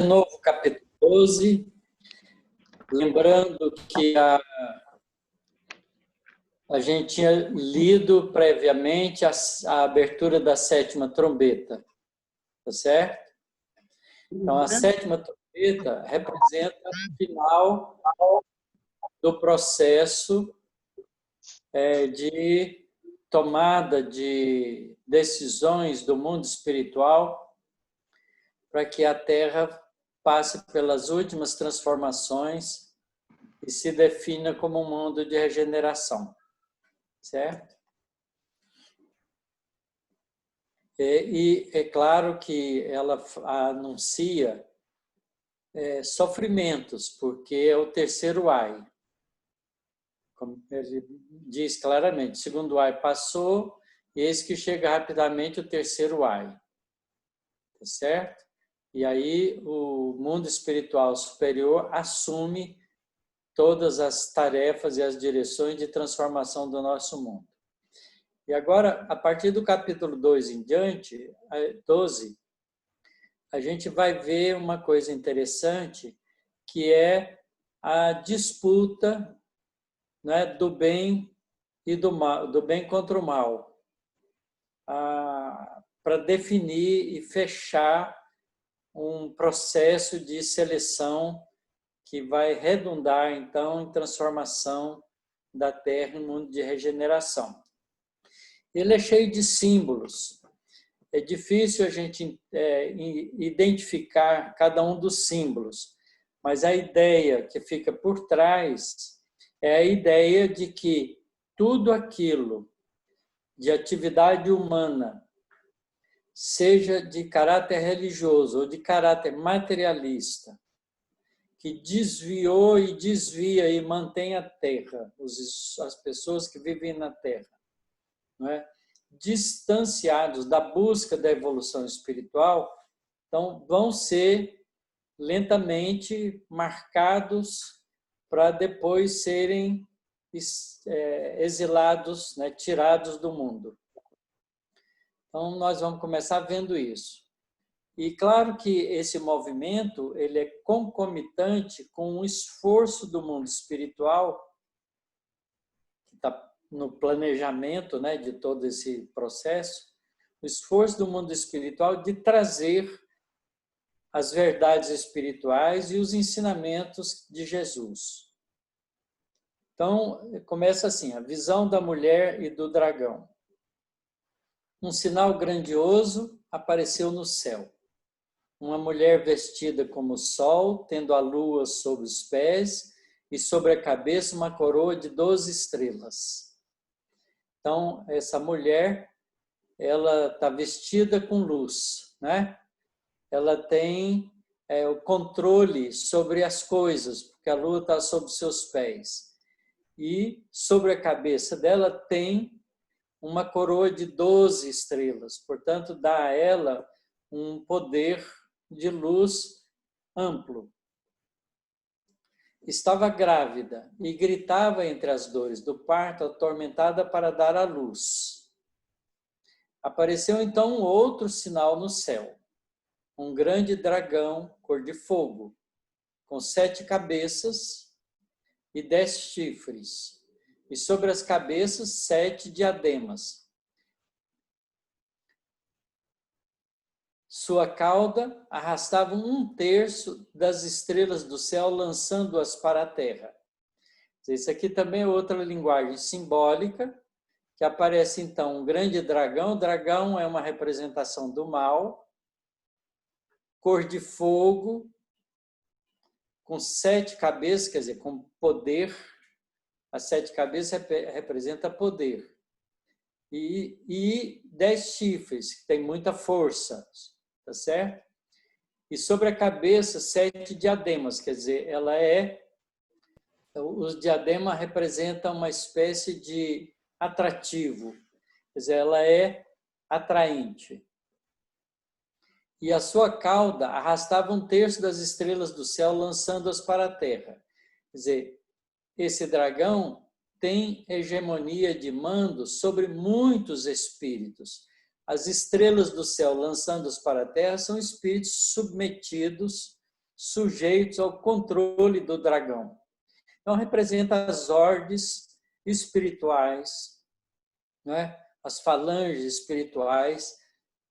novo capítulo 12, lembrando que a gente tinha lido previamente a abertura da sétima trombeta, tá certo? Então, a sétima trombeta representa o final do processo de tomada de decisões do mundo espiritual para que a Terra passe pelas últimas transformações e se defina como um mundo de regeneração, certo? E é claro que ela anuncia sofrimentos, porque é o terceiro ai. Como ele diz claramente, o segundo ai passou, e eis que chega rapidamente o terceiro ai. Tá certo? E aí o mundo espiritual superior assume todas as tarefas e as direções de transformação do nosso mundo. E agora, a partir do capítulo 2 em diante, 12, a gente vai ver uma coisa interessante, que é a disputa, né, do bem e do mal, do bem contra o mal, para definir e fechar um processo de seleção que vai redundar, então, em transformação da Terra em mundo de regeneração. Ele é cheio de símbolos. É difícil a gente identificar cada um dos símbolos, mas a ideia que fica por trás é a ideia de que tudo aquilo de atividade humana, seja de caráter religioso ou de caráter materialista, que desviou e desvia e mantém a Terra, as pessoas que vivem na Terra, não é? Distanciados da busca da evolução espiritual, então vão ser lentamente marcados para depois serem exilados, né, tirados do mundo. Então nós vamos começar vendo isso. E claro que esse movimento ele é concomitante com o esforço do mundo espiritual, que está no planejamento, né, de todo esse processo, o esforço do mundo espiritual de trazer as verdades espirituais e os ensinamentos de Jesus. Então, começa assim, a visão da mulher e do dragão. Um sinal grandioso apareceu no céu. Uma mulher vestida como o sol, tendo a lua sobre os pés e sobre a cabeça uma coroa de 12 estrelas. Então, essa mulher, ela está vestida com luz, né? Ela tem o controle sobre as coisas, porque a lua está sobre seus pés. E sobre a cabeça dela tem uma coroa de 12 estrelas, portanto, dá a ela um poder de luz amplo. Estava grávida e gritava entre as dores do parto, atormentada para dar à luz. Apareceu então um outro sinal no céu, um grande dragão cor de fogo, com 7 cabeças e 10 chifres, e sobre as cabeças 7 diademas. Sua cauda arrastava 1/3 das estrelas do céu, lançando-as para a terra. Isso aqui também é outra linguagem simbólica, que aparece então um grande dragão. O dragão é uma representação do mal, cor de fogo, com 7 cabeças, quer dizer, com poder. As 7 cabeças representa poder. E 10 chifres, que tem muita força. Tá certo? E sobre a cabeça, 7 diademas, quer dizer, os diademas representam uma espécie de atrativo, quer dizer, ela é atraente. E a sua cauda arrastava 1/3 das estrelas do céu, lançando-as para a terra. Quer dizer, esse dragão tem hegemonia de mando sobre muitos espíritos. As estrelas do céu lançando-os para a terra são espíritos submetidos sujeitos ao controle do dragão. Então, representa as ordens espirituais, não é? As falanges espirituais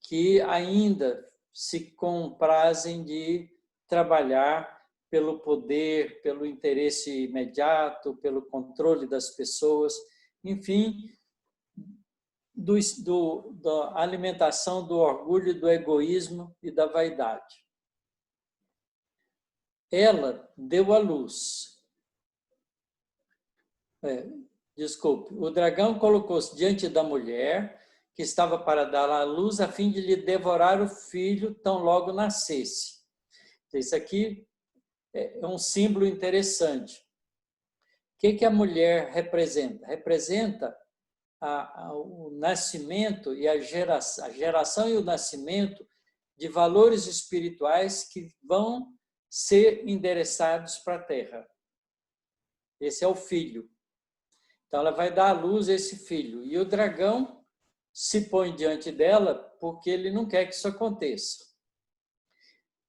que ainda se comprazem de trabalhar pelo poder, pelo interesse imediato, pelo controle das pessoas, enfim, da alimentação do orgulho, do egoísmo e da vaidade. Ela deu à luz. O dragão colocou-se diante da mulher, que estava para dar à luz, a fim de lhe devorar o filho tão logo nascesse. Isso aqui é um símbolo interessante. O que a mulher representa? Representa o nascimento e a geração e o nascimento de valores espirituais que vão ser endereçados para a Terra. Esse é o filho. Então, ela vai dar à luz esse filho. E o dragão se põe diante dela porque ele não quer que isso aconteça.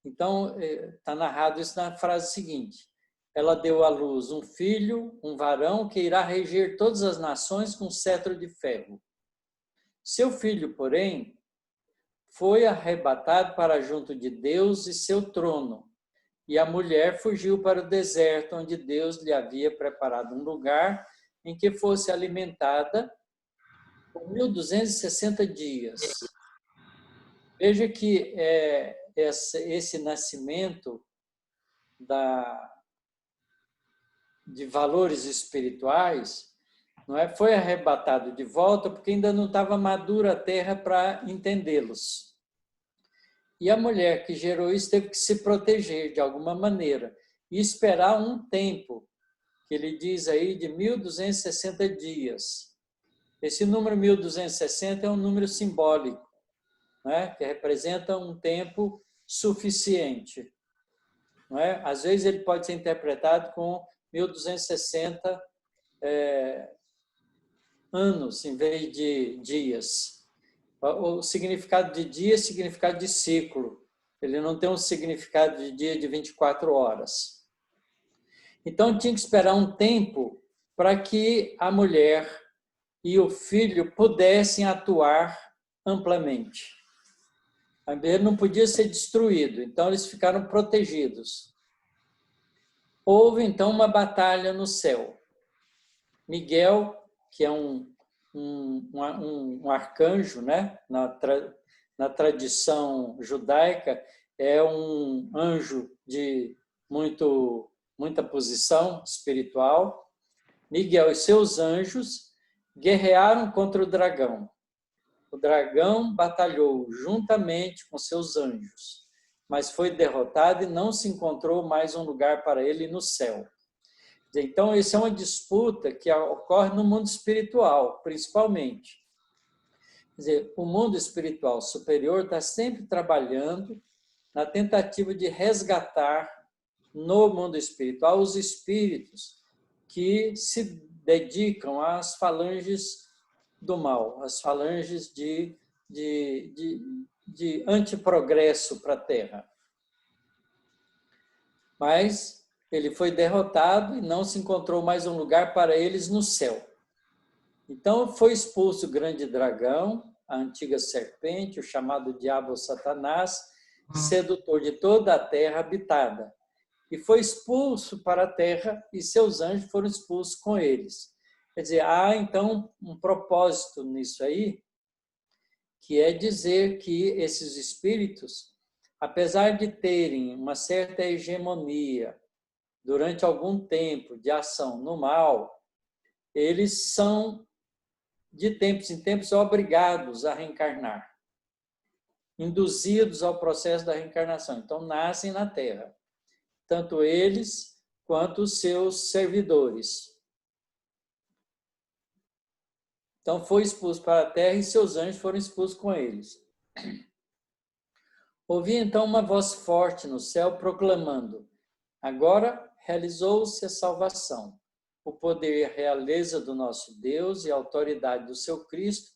Então, está narrado isso na frase seguinte. Ela deu à luz um filho, um varão, que irá reger todas as nações com cetro de ferro. Seu filho, porém, foi arrebatado para junto de Deus e seu trono. E a mulher fugiu para o deserto, onde Deus lhe havia preparado um lugar em que fosse alimentada por 1.260 dias. Veja que esse nascimento de valores espirituais não é, foi arrebatado de volta porque ainda não estava madura a terra para entendê-los. E a mulher que gerou isso teve que se proteger de alguma maneira e esperar um tempo, que ele diz aí de 1.260 dias. Esse número 1.260 é um número simbólico, né? Que representa um tempo suficiente. Não é? Às vezes ele pode ser interpretado com 1.260 anos em vez de dias. O significado de dia é significado de ciclo. Ele não tem um significado de dia de 24 horas. Então, tinha que esperar um tempo para que a mulher e o filho pudessem atuar amplamente. Ele não podia ser destruído, então eles ficaram protegidos. Houve, então, uma batalha no céu. Miguel, que é um arcanjo, né? Na tradição judaica, é um anjo de muita posição espiritual. Miguel e seus anjos guerrearam contra o dragão. O dragão batalhou juntamente com seus anjos, mas foi derrotado e não se encontrou mais um lugar para ele no céu. Então, isso é uma disputa que ocorre no mundo espiritual, principalmente. Quer dizer, o mundo espiritual superior está sempre trabalhando na tentativa de resgatar no mundo espiritual os espíritos que se dedicam às falanges do mal, às falanges de antiprogresso para a Terra. Mas ele foi derrotado e não se encontrou mais um lugar para eles no céu. Então foi expulso o grande dragão, a antiga serpente, o chamado diabo Satanás, sedutor de toda a terra habitada. E foi expulso para a terra e seus anjos foram expulsos com eles. Quer dizer, há então um propósito nisso aí, que é dizer que esses espíritos, apesar de terem uma certa hegemonia durante algum tempo de ação no mal, eles são, de tempos em tempos, obrigados a reencarnar, induzidos ao processo da reencarnação. Então, nascem na Terra, tanto eles quanto os seus servidores. Então, foi expulso para a Terra e seus anjos foram expulsos com eles. Ouvi, então, uma voz forte no céu proclamando: agora realizou-se a salvação, o poder e a realeza do nosso Deus e a autoridade do seu Cristo,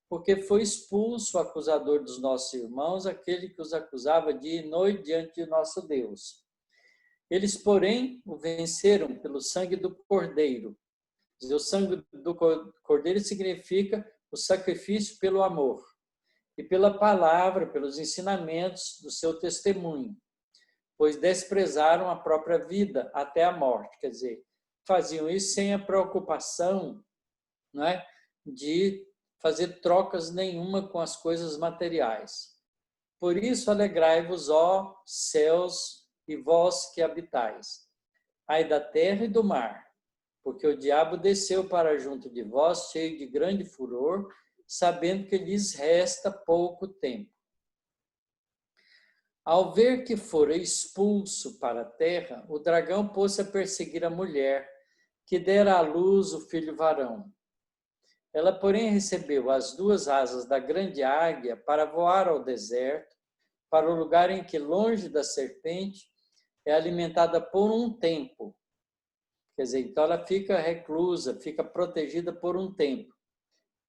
porque foi expulso o acusador dos nossos irmãos, aquele que os acusava dia e noite diante de nosso Deus. Eles, porém, o venceram pelo sangue do Cordeiro. O sangue do Cordeiro significa o sacrifício pelo amor e pela palavra, pelos ensinamentos do seu testemunho, pois desprezaram a própria vida até a morte. Quer dizer, faziam isso sem a preocupação, não é, de fazer trocas nenhuma com as coisas materiais. Por isso, alegrai-vos, ó céus, e vós que habitais, ai da terra e do mar, porque o diabo desceu para junto de vós, cheio de grande furor, sabendo que lhes resta pouco tempo. Ao ver que fora expulso para a terra, o dragão pôs-se a perseguir a mulher, que dera à luz o filho varão. Ela, porém, recebeu as 2 asas da grande águia para voar ao deserto, para o lugar em que, longe da serpente, é alimentada por um tempo. Quer dizer, então ela fica reclusa, fica protegida por um tempo.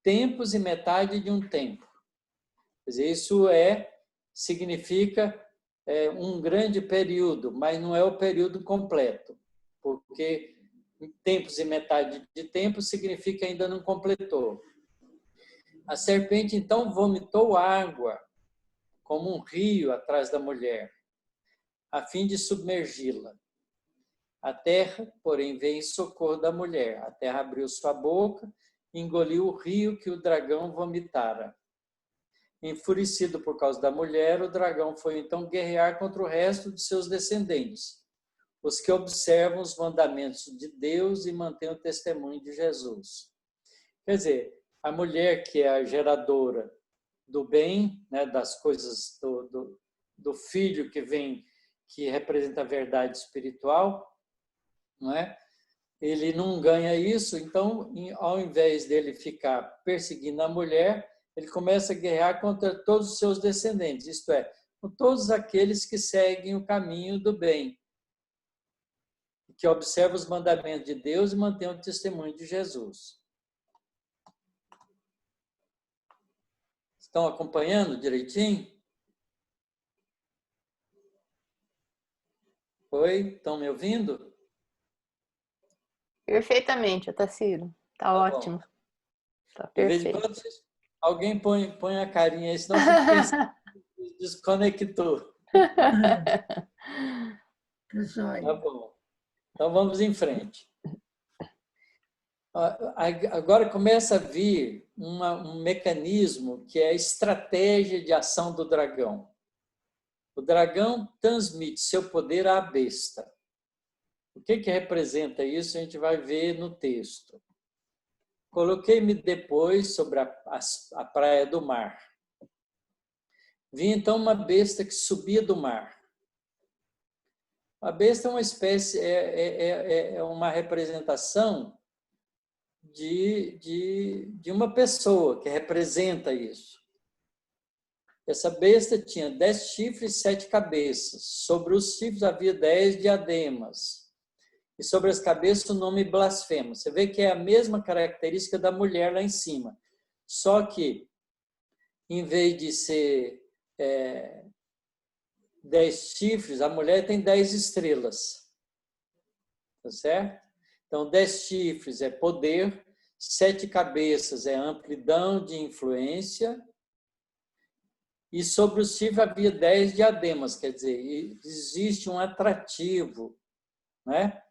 Tempos e metade de um tempo. Quer dizer, isso significa um grande período, mas não é o período completo, porque tempos e metade de tempo significa ainda não completou. A serpente, então, vomitou água, como um rio atrás da mulher, a fim de submergi-la. A terra, porém, veio em socorro da mulher. A terra abriu sua boca e engoliu o rio que o dragão vomitara. Enfurecido por causa da mulher, o dragão foi então guerrear contra o resto de seus descendentes, os que observam os mandamentos de Deus e mantêm o testemunho de Jesus. Quer dizer, a mulher que é a geradora do bem, né, das coisas do filho que vem, que representa a verdade espiritual, não é? Ele não ganha isso, então, ao invés dele ficar perseguindo a mulher, ele começa a guerrear contra todos os seus descendentes, isto é, com todos aqueles que seguem o caminho do bem, que observam os mandamentos de Deus e mantêm o testemunho de Jesus. Estão acompanhando direitinho? Oi, estão me ouvindo? Perfeitamente, Otacílio. Tá ótimo. Tá De vez em perfeito. quando alguém põe a carinha aí, senão eu fico pensando que desconectou. Tá bom. Então vamos em frente. Agora começa a vir um mecanismo que é a estratégia de ação do dragão. O dragão transmite seu poder à besta. O que representa isso? A gente vai ver no texto. Coloquei-me depois sobre a praia do mar. Vi então uma besta que subia do mar. A besta é uma espécie, é uma representação de uma pessoa que representa isso. Essa besta tinha 10 chifres e 7 cabeças. Sobre os chifres havia 10 diademas. E sobre as cabeças o nome blasfemo. Você vê que é a mesma característica da mulher lá em cima. Só que, em vez de ser 10 chifres, a mulher tem 10 estrelas. Tá certo? Então, 10 chifres é poder, 7 cabeças é amplidão de influência, e sobre os chifres havia 10 diademas, quer dizer, existe um atrativo, né?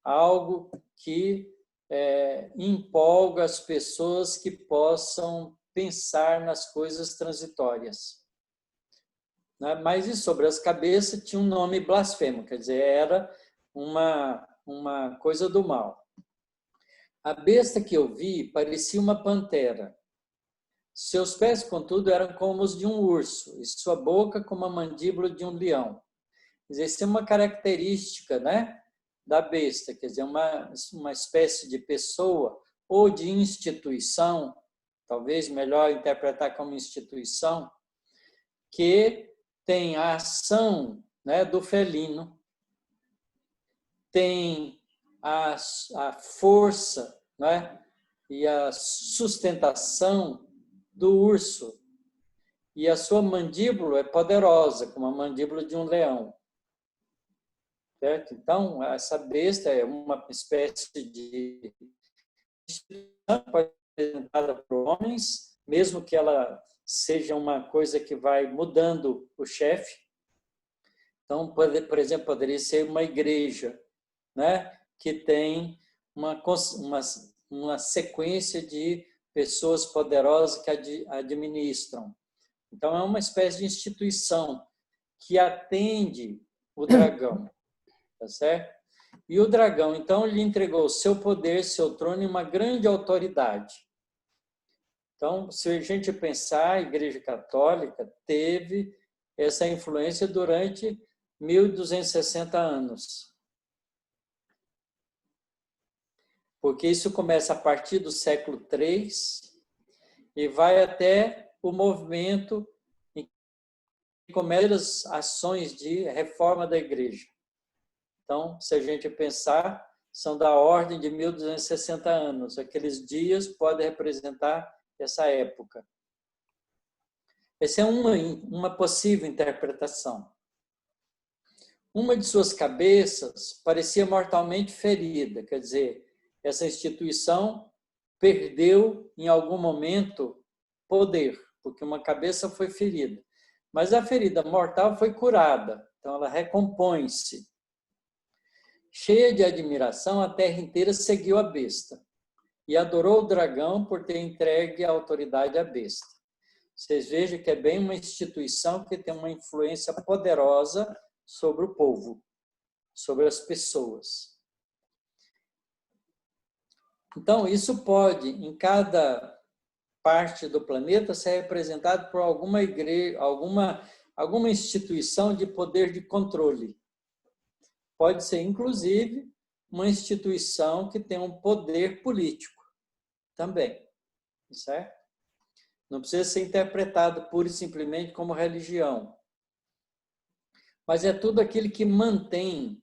Algo que empolga as pessoas que possam pensar nas coisas transitórias. Né? Mas e sobre as cabeças tinha um nome blasfemo, quer dizer, era uma coisa do mal. A besta que eu vi parecia uma pantera. Seus pés, contudo, eram como os de um urso, e sua boca como a mandíbula de um leão. Quer dizer, isso é uma característica, né, da besta, quer dizer, uma espécie de pessoa ou de instituição, talvez melhor interpretar como instituição, que tem a ação, né, do felino, tem a força, né, e a sustentação do urso. E a sua mandíbula é poderosa, como a mandíbula de um leão. certo? Então, essa besta é uma espécie de instituição apresentada por homens, mesmo que ela seja uma coisa que vai mudando o chefe. Então, por exemplo, poderia ser uma igreja, né, que tem uma sequência de pessoas poderosas que administram. Então, é uma espécie de instituição que atende o dragão, tá certo? E o dragão, então, lhe entregou seu poder, seu trono e uma grande autoridade. Então, se a gente pensar, a Igreja Católica teve essa influência durante 1260 anos. Porque isso começa a partir do século III e vai até o movimento em que começam as ações de reforma da Igreja. Então, se a gente pensar, são da ordem de 1260 anos. Aqueles dias podem representar essa época. Essa é uma possível interpretação. Uma de suas cabeças parecia mortalmente ferida, quer dizer, essa instituição perdeu em algum momento poder, porque uma cabeça foi ferida. Mas a ferida mortal foi curada, então ela recompõe-se. Cheia de admiração, a terra inteira seguiu a besta e adorou o dragão por ter entregue a autoridade à besta. Vocês vejam que é bem uma instituição que tem uma influência poderosa sobre o povo, sobre as pessoas. Então, isso pode, em cada parte do planeta, ser representado por alguma igreja, alguma instituição de poder de controle. Pode ser, inclusive, uma instituição que tem um poder político também, certo? Não precisa ser interpretado pura e simplesmente como religião. Mas é tudo aquilo que mantém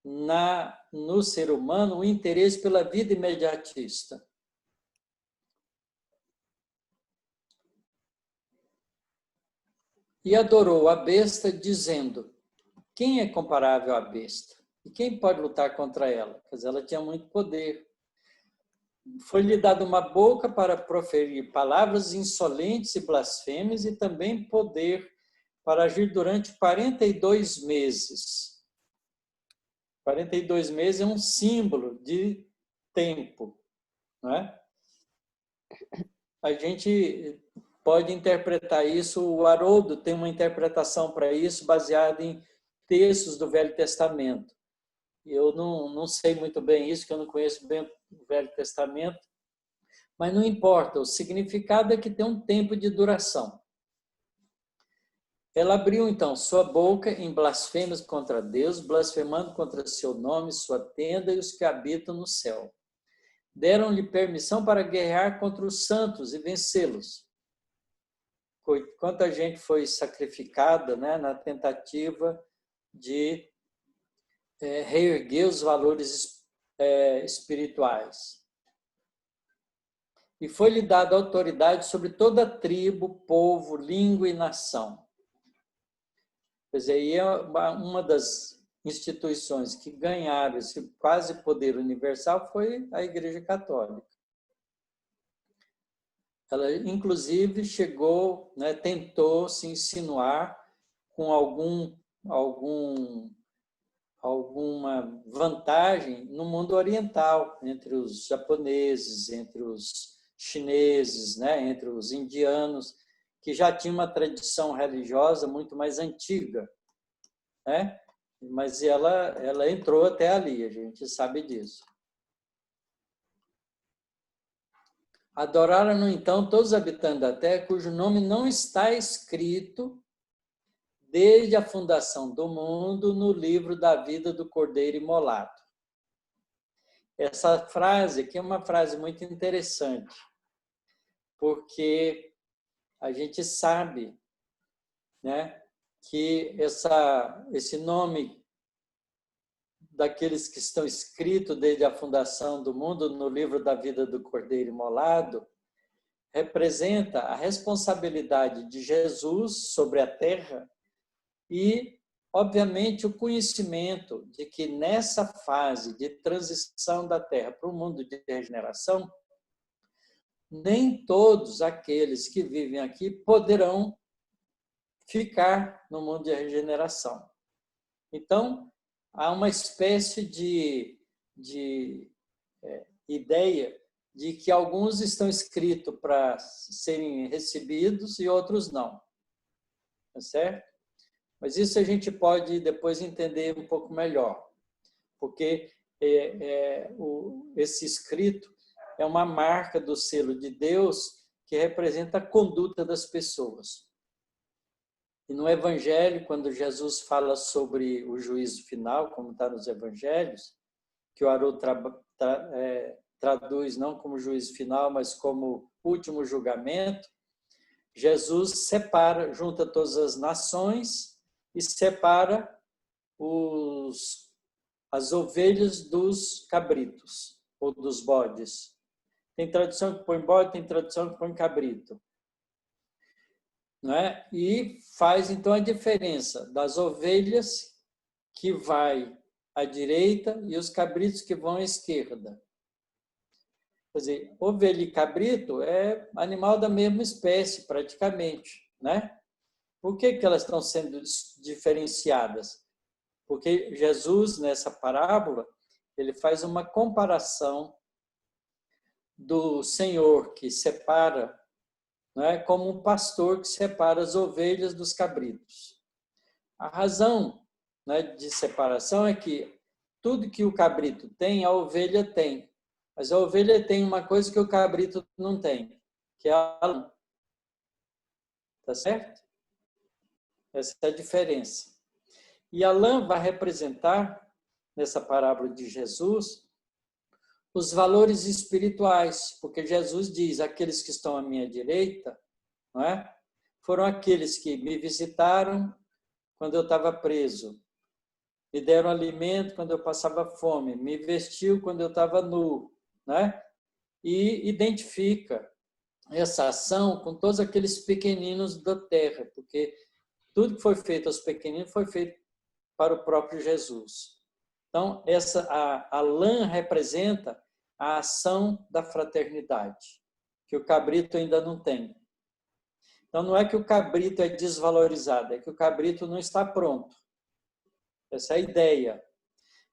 no ser humano o interesse pela vida imediatista. E adorou a besta, dizendo: quem é comparável à besta? E quem pode lutar contra ela? Quer dizer, ela tinha muito poder. Foi-lhe dada uma boca para proferir palavras insolentes e blasfêmias e também poder para agir durante 42 meses. 42 meses é um símbolo de tempo, não é? A gente pode interpretar isso, o Haroldo tem uma interpretação para isso baseada em textos do Velho Testamento. Eu não sei muito bem isso, que eu não conheço bem o Velho Testamento, mas não importa, o significado é que tem um tempo de duração. Ela abriu, então, sua boca em blasfêmias contra Deus, blasfemando contra seu nome, sua tenda e os que habitam no céu. Deram-lhe permissão para guerrear contra os santos e vencê-los. Quanta gente foi sacrificada, né, na tentativa de reerguer os valores espirituais. E foi-lhe dada autoridade sobre toda tribo, povo, língua e nação. Quer dizer, aí é uma das instituições que ganharam esse quase poder universal foi a Igreja Católica. Ela, inclusive, chegou, né, tentou se insinuar com alguma vantagem no mundo oriental, entre os japoneses, entre os chineses, né, entre os indianos, que já tinha uma tradição religiosa muito mais antiga, né? Mas ela entrou até ali, a gente sabe disso. Adoraram, então, todos os habitantes da terra, cujo nome não está escrito desde a fundação do mundo no livro da vida do Cordeiro imolado. Essa frase aqui é uma frase muito interessante, porque a gente sabe, né, que esse nome daqueles que estão escritos desde a fundação do mundo no livro da vida do Cordeiro imolado representa a responsabilidade de Jesus sobre a terra e obviamente, o conhecimento de que nessa fase de transição da Terra para o mundo de regeneração, nem todos aqueles que vivem aqui poderão ficar no mundo de regeneração. Então, há uma espécie de ideia de que alguns estão escritos para serem recebidos e outros não. Tá certo? Mas isso a gente pode depois entender um pouco melhor, porque esse escrito é uma marca do selo de Deus que representa a conduta das pessoas. E no Evangelho, quando Jesus fala sobre o juízo final, como está nos Evangelhos, que o Haroldo traduz não como juízo final, mas como último julgamento, Jesus separa, junta todas as nações e separa as ovelhas dos cabritos, ou dos bodes. Tem tradução que põe bode, tem tradução que põe cabrito. Não é? E faz, então, a diferença das ovelhas que vai à direita e os cabritos que vão à esquerda. Quer dizer, ovelha e cabrito é animal da mesma espécie, praticamente, né? Por que elas estão sendo diferenciadas? Porque Jesus, nessa parábola, ele faz uma comparação do Senhor que separa, né, como um pastor que separa as ovelhas dos cabritos. A razão, né, de separação é que tudo que o cabrito tem, a ovelha tem. Mas a ovelha tem uma coisa que o cabrito não tem, que é a lã. Tá certo? Essa é a diferença. E a lã vai representar, nessa parábola de Jesus, os valores espirituais, porque Jesus diz, aqueles que estão à minha direita, não é? Foram aqueles que me visitaram quando eu estava preso, me deram alimento quando eu passava fome, me vestiu quando eu estava nu, né? E identifica essa ação com todos aqueles pequeninos da terra, porque tudo que foi feito aos pequeninos foi feito para o próprio Jesus. Então, a lã representa a ação da fraternidade, que o cabrito ainda não tem. Então, não é que o cabrito é desvalorizado, é que o cabrito não está pronto. Essa é a ideia.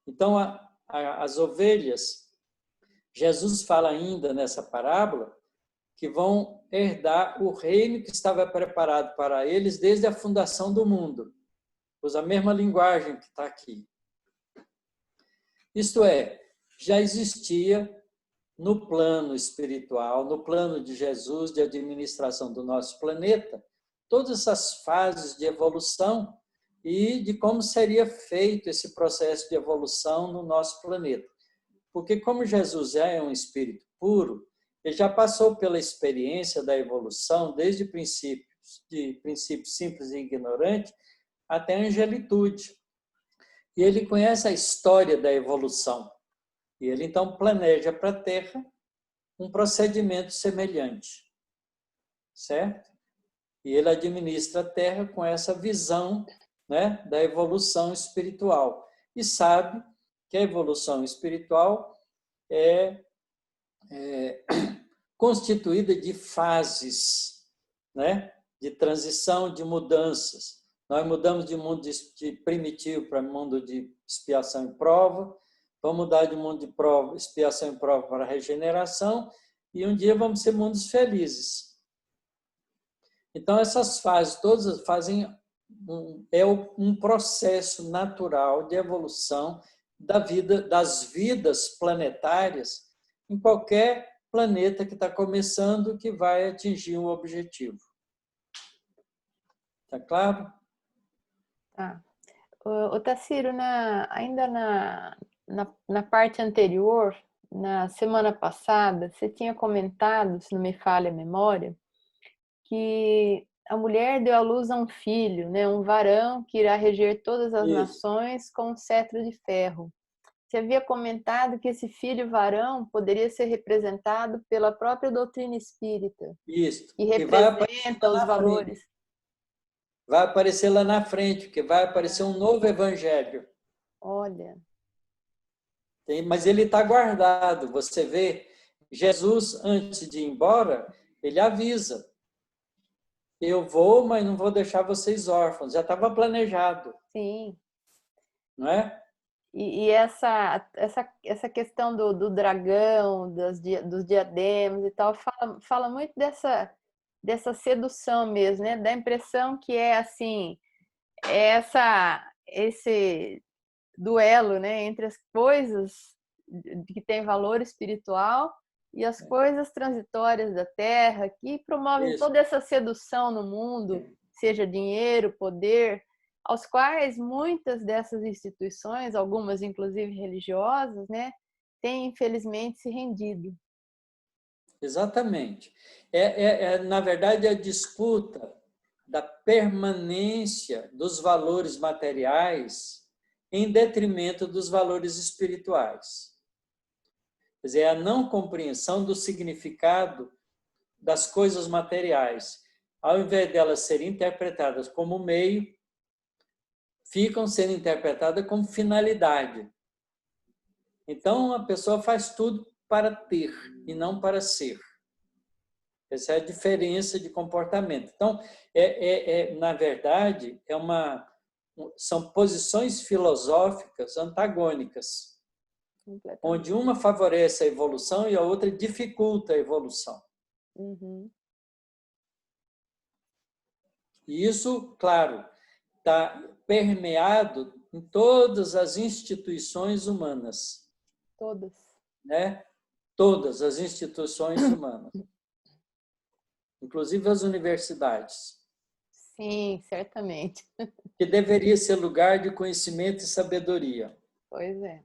Então, as ovelhas, Jesus fala ainda nessa parábola, que vão herdar o reino que estava preparado para eles desde a fundação do mundo. Usa a mesma linguagem que está aqui. Isto é, já existia no plano espiritual, no plano de Jesus, de administração do nosso planeta, todas essas fases de evolução e de como seria feito esse processo de evolução no nosso planeta. Porque como Jesus é um espírito puro, ele já passou pela experiência da evolução desde princípios simples e ignorantes até a angelitude. E ele conhece a história da evolução. E ele, então, planeja para a Terra um procedimento semelhante. Certo? E ele administra a Terra com essa visão, né, da evolução espiritual. E sabe que a evolução espiritual é constituída de fases, né, de transição, de mudanças. Nós mudamos de mundo de primitivo para mundo de expiação e prova, vamos mudar de mundo de prova, expiação e prova para regeneração, e um dia vamos ser mundos felizes. Então, essas fases todas fazem um processo natural de evolução das vidas planetárias em qualquer planeta que está começando, que vai atingir um objetivo. Está claro? Tá. Tarsilo, ainda na parte anterior, na semana passada, você tinha comentado, se não me falha a memória, que a mulher deu à luz a um filho, né, um varão que irá reger todas as nações com um cetro de ferro. Você havia comentado que esse filho varão poderia ser representado pela própria doutrina espírita. Isso. E representa os valores. vai aparecer lá na frente, porque vai aparecer um novo evangelho. Olha. Mas ele está guardado. Você vê, Jesus, antes de ir embora, ele avisa. Eu vou, mas não vou deixar vocês órfãos. Já estava planejado. Sim. Não é? E essa questão do dragão, dos diademas e tal, fala muito dessa sedução mesmo, né? Da impressão que é assim, esse duelo, né, entre as coisas que têm valor espiritual e as coisas transitórias da Terra, que promovem Isso. toda essa sedução no mundo, seja dinheiro, poder, aos quais muitas dessas instituições, algumas inclusive religiosas, né, têm infelizmente se rendido. Exatamente. Na verdade, a disputa da permanência dos valores materiais em detrimento dos valores espirituais. Quer dizer, a não compreensão do significado das coisas materiais. Ao invés delas serem interpretadas como meio, ficam sendo interpretadas como finalidade. Então, a pessoa faz tudo para ter e não para ser. Essa é a diferença de comportamento. Então, na verdade, são posições filosóficas antagônicas, onde uma favorece a evolução e a outra dificulta a evolução. Uhum. E isso, claro, está permeado em todas as instituições humanas. Todas. Né? Todas as instituições humanas. Inclusive as universidades. Sim, certamente. Que deveria ser lugar de conhecimento e sabedoria. Pois é.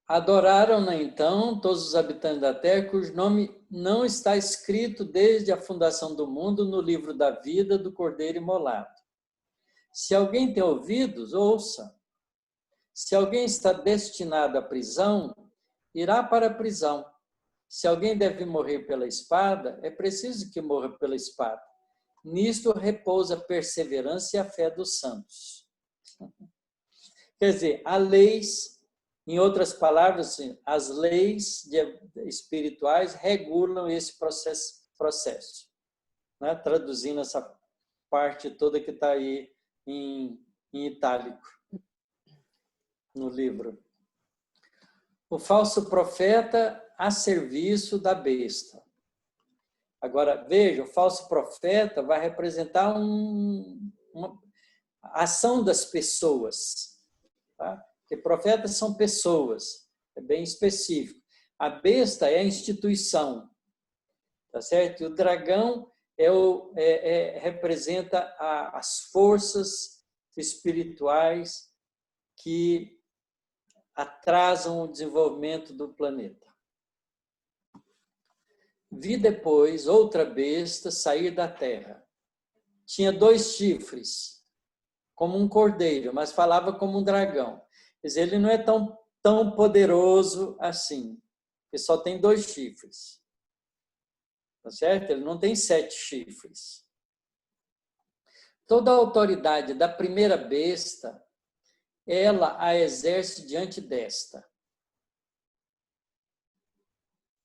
Adoraram-na, então, todos os habitantes da terra, cujo nome não está escrito desde a fundação do mundo no livro da vida do Cordeiro Imolado. Se alguém tem ouvidos, ouça. Se alguém está destinado à prisão, irá para a prisão. Se alguém deve morrer pela espada, é preciso que morra pela espada. Nisto repousa a perseverança e a fé dos santos. Quer dizer, há leis, em outras palavras, as leis espirituais regulam esse processo. Né? Traduzindo essa parte toda que está aí em itálico no livro. O falso profeta a serviço da besta. Agora, veja, o falso profeta vai representar uma ação das pessoas. Tá? Porque profetas são pessoas, é bem específico. A besta é a instituição, tá certo? E o dragão representa as forças espirituais que atrasam o desenvolvimento do planeta. Vi depois outra besta sair da terra. Tinha 2 chifres, como um cordeiro, mas falava como um dragão. Quer dizer, ele não é tão poderoso assim, ele só tem 2 chifres. Tá certo? Ele não tem 7 chifres. Toda a autoridade da primeira besta, ela a exerce diante desta.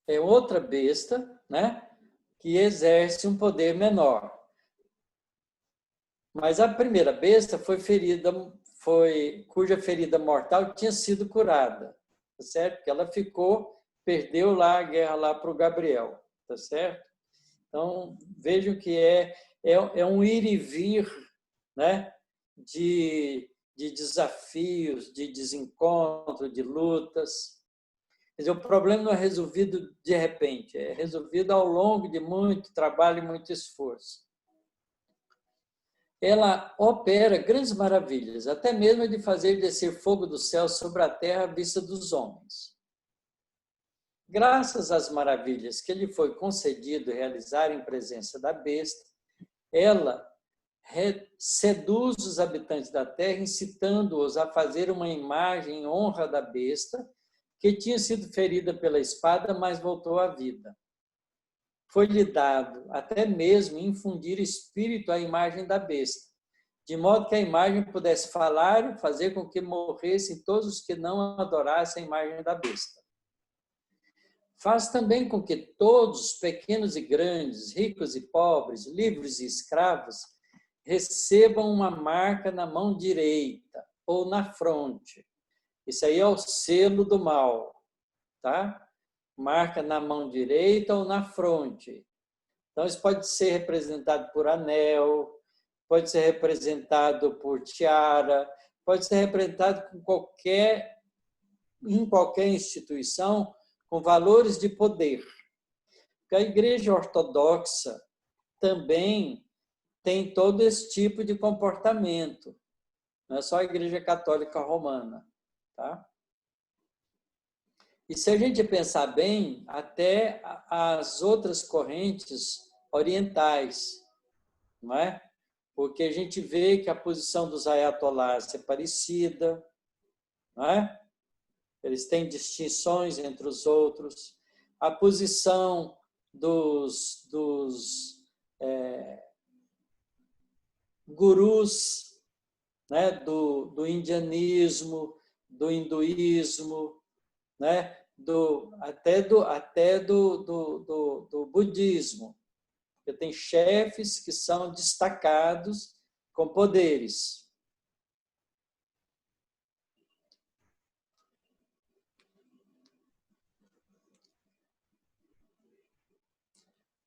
É outra besta, né, que exerce um poder menor. Mas a primeira besta cuja ferida mortal tinha sido curada, tá certo? Porque ela perdeu lá a guerra lá para o Gabriel, tá certo? Então, vejam que é um ir e vir, né, de desafios, de desencontro, de lutas. Quer dizer, o problema não é resolvido de repente, é resolvido ao longo de muito trabalho e muito esforço. Ela opera grandes maravilhas, até mesmo de fazer descer fogo do céu sobre a terra à vista dos homens. Graças às maravilhas que lhe foi concedido realizar em presença da besta, ela seduz os habitantes da terra, incitando-os a fazer uma imagem em honra da besta, que tinha sido ferida pela espada, mas voltou à vida. foi-lhe dado até mesmo infundir espírito à imagem da besta, de modo que a imagem pudesse falar e fazer com que morressem todos os que não adorassem a imagem da besta. Faz também com que todos, pequenos e grandes, ricos e pobres, livres e escravos, recebam uma marca na mão direita ou na fronte. Isso aí é o selo do mal, tá? Marca na mão direita ou na fronte. Então, isso pode ser representado por anel, pode ser representado por tiara, pode ser representado em qualquer instituição com valores de poder. Porque a Igreja Ortodoxa também tem todo esse tipo de comportamento. Não é só a Igreja Católica Romana, tá? E se a gente pensar bem, até as outras correntes orientais, não é? Porque a gente vê que a posição dos ayatolás é parecida, não é? Eles têm distinções entre os outros. A posição dos gurus, né? do indianismo, do hinduísmo, né? até do budismo. Porque tem chefes que são destacados com poderes.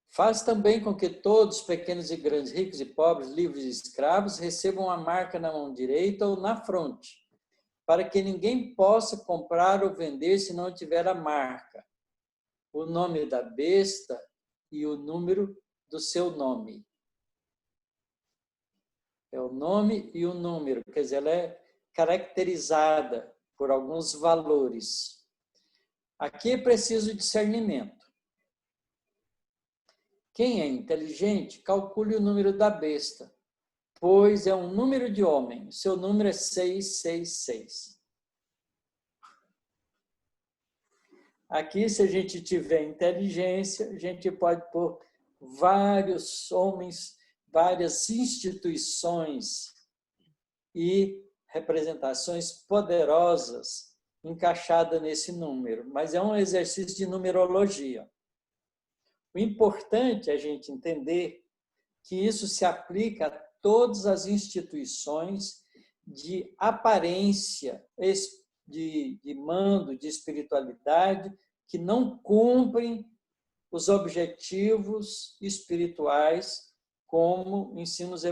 Faz também com que todos, pequenos e grandes, ricos e pobres, livres e escravos, recebam a marca na mão direita ou na fronte, para que ninguém possa comprar ou vender se não tiver a marca, o nome da besta e o número do seu nome. É o nome e o número, quer dizer, ela é caracterizada por alguns valores. Aqui é preciso discernimento. Quem é inteligente, calcule o número da besta, pois é um número de homem. Seu número é 666. Aqui, se a gente tiver inteligência, a gente pode pôr vários homens, várias instituições e representações poderosas encaixadas nesse número. Mas é um exercício de numerologia. O importante é a gente entender que isso se aplica a todas as instituições de aparência, de mando, de espiritualidade, que não cumprem os objetivos espirituais como ensinam os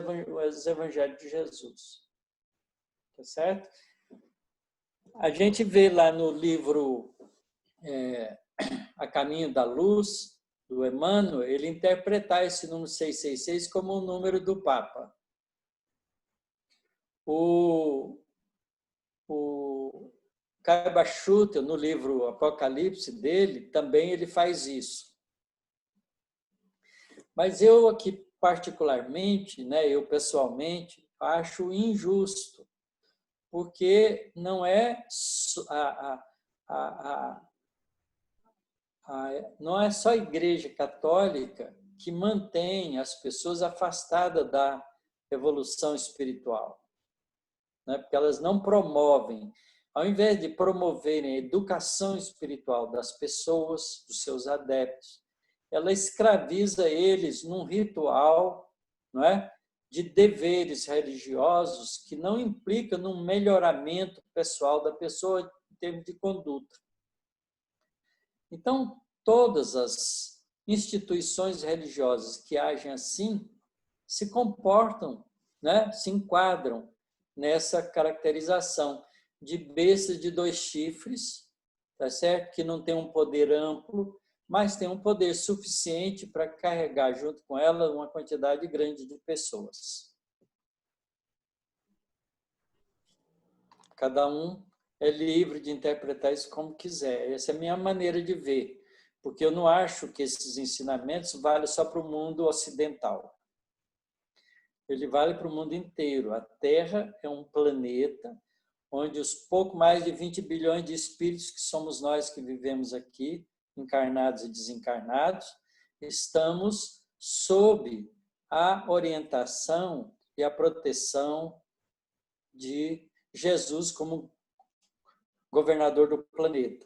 evangelhos de Jesus. Tá certo? A gente vê lá no livro A Caminho da Luz, do Emmanuel, ele interpretar esse número 666 como o número do Papa. O Caiba Schutter, no livro Apocalipse dele, também ele faz isso. Mas eu aqui, particularmente, né, eu pessoalmente, acho injusto, porque não é não é só a Igreja Católica que mantém as pessoas afastadas da evolução espiritual, né? Porque elas não promovem, ao invés de promoverem a educação espiritual das pessoas, dos seus adeptos, ela escraviza eles num ritual, não é? De deveres religiosos que não implica num melhoramento pessoal da pessoa em termos de conduta. Então, todas as instituições religiosas que agem assim se comportam, né? Se enquadram nessa caracterização de besta de 2 chifres, tá certo? Que não tem um poder amplo, mas tem um poder suficiente para carregar junto com ela uma quantidade grande de pessoas. Cada um é livre de interpretar isso como quiser. Essa é a minha maneira de ver, porque eu não acho que esses ensinamentos valem só para o mundo ocidental. Ele vale para o mundo inteiro. A Terra é um planeta onde os pouco mais de 20 bilhões de espíritos que somos nós que vivemos aqui, encarnados e desencarnados, estamos sob a orientação e a proteção de Jesus como governador do planeta.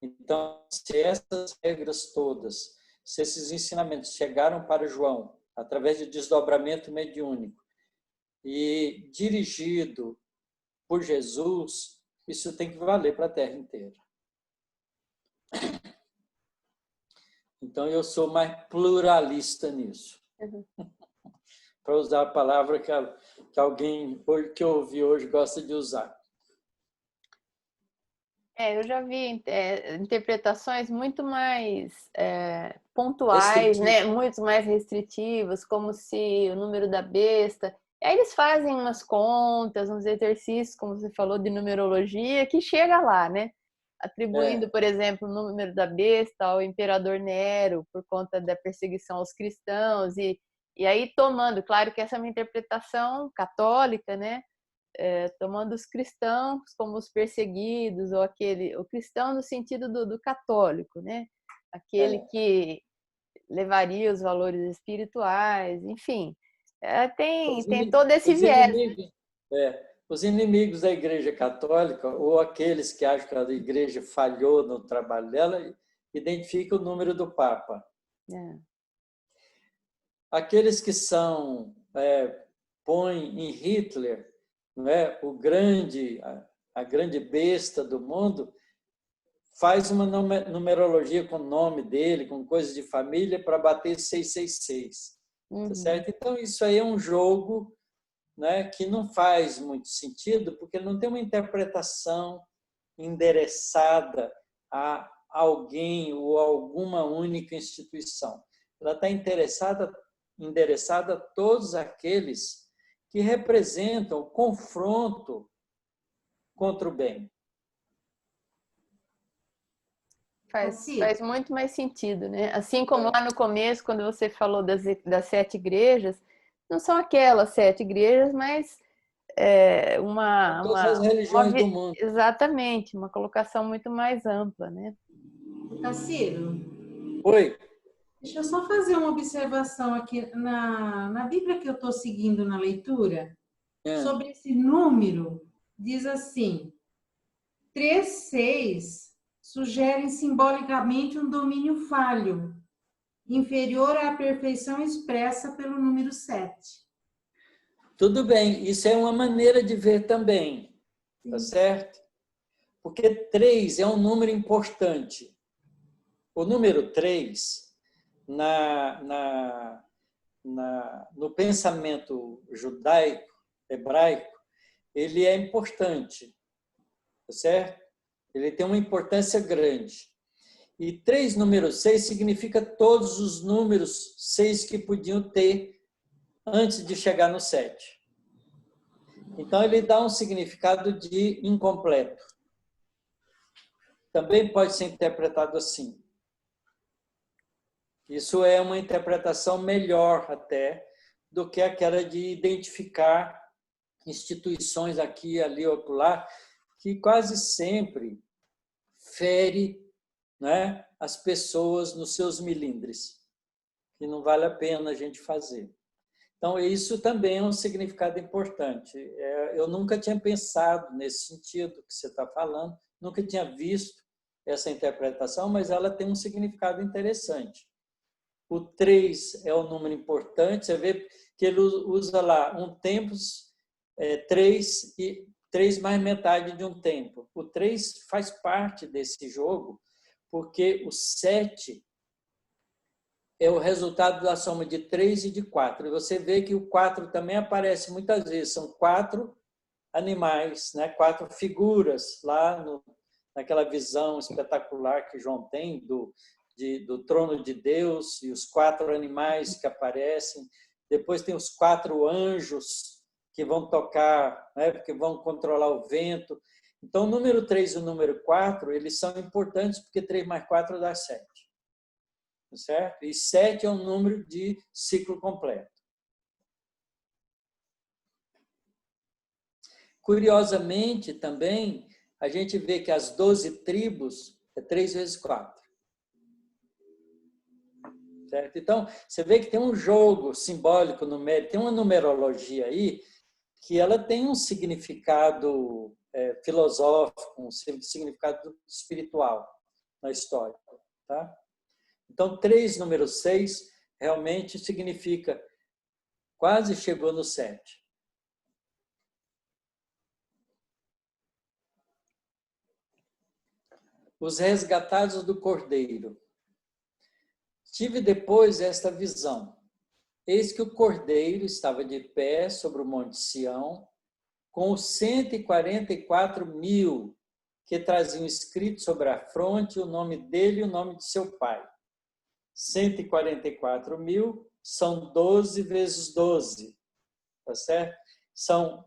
Então, se essas regras todas, se esses ensinamentos chegaram para João através de desdobramento mediúnico e dirigido por Jesus, isso tem que valer para a Terra inteira. Então, eu sou mais pluralista nisso. Para usar a palavra que alguém que eu ouvi hoje gosta de usar. Eu já vi interpretações muito mais pontuais, né? Muito mais restritivas, como se o número da besta. E aí eles fazem umas contas, uns exercícios, como você falou, de numerologia, que chega lá, né? Atribuindo, por exemplo, o número da besta ao imperador Nero, por conta da perseguição aos cristãos, e aí tomando, claro que essa é uma interpretação católica, né? Tomando os cristãos como os perseguidos, ou o cristão no sentido do católico, né? Aquele que levaria os valores espirituais, enfim. Tem todo esse viés. Os inimigos da Igreja Católica, ou aqueles que acham que a Igreja falhou no trabalho dela, identificam o número do Papa. Aqueles que põem em Hitler, não é, a grande besta do mundo, faz uma numerologia com o nome dele, com coisas de família, para bater 666. Tá certo? Então, isso aí é um jogo, né, que não faz muito sentido, porque não tem uma interpretação endereçada a alguém ou a alguma única instituição. Ela está endereçada a todos aqueles que representam o confronto contra o bem. Faz muito mais sentido, né? Assim como lá no começo, quando você falou das 7 igrejas, não são aquelas 7 igrejas, mas todas as religiões do mundo. Exatamente, uma colocação muito mais ampla, né? Taciro. Oi. Deixa eu só fazer uma observação aqui na Bíblia que eu estou seguindo na leitura, sobre esse número, diz assim, 3,6 sugerem simbolicamente um domínio falho, inferior à perfeição expressa pelo número 7. Tudo bem, isso é uma maneira de ver também, tá certo? Porque 3 é um número importante. O número 3, no pensamento judaico, hebraico, ele é importante, tá certo? Ele tem uma importância grande. E 3, número 6, significa todos os números 6 que podiam ter antes de chegar no 7. Então, ele dá um significado de incompleto. Também pode ser interpretado assim. Isso é uma interpretação melhor até do que aquela de identificar instituições aqui, ali ou lá, que quase sempre fere, né, as pessoas nos seus milindres, que não vale a pena a gente fazer. Então, isso também é um significado importante. Eu nunca tinha pensado nesse sentido que você está falando, nunca tinha visto essa interpretação, mas ela tem um significado interessante. O 3 é um número importante, você vê que ele usa lá um tempos, 3 e 3 mais metade de um tempo. O 3 faz parte desse jogo, porque o 7 é o resultado da soma de 3 e de 4. E você vê que o 4 também aparece muitas vezes. São 4 animais, né? 4 figuras lá naquela visão espetacular que João tem do trono de Deus e os 4 animais que aparecem. Depois tem os 4 anjos que vão tocar, né? Que vão controlar o vento. Então, o número 3 e o número 4, eles são importantes porque 3 mais 4 dá 7. Certo? E 7 é um número de ciclo completo. Curiosamente, também, a gente vê que as 12 tribos é 3 vezes 4. Certo? Então, você vê que tem um jogo simbólico, numérico, tem uma numerologia aí que ela tem um significado filosófico, um significado espiritual na história. Tá? Então, 3, número 6, realmente significa quase chegou no 7. Os resgatados do Cordeiro. Tive depois esta visão. Eis que o Cordeiro estava de pé sobre o monte Sião, com os 144.000 que traziam escrito sobre a fronte o nome dele e o nome de seu pai. 144.000 são 12 vezes 12, tá certo? São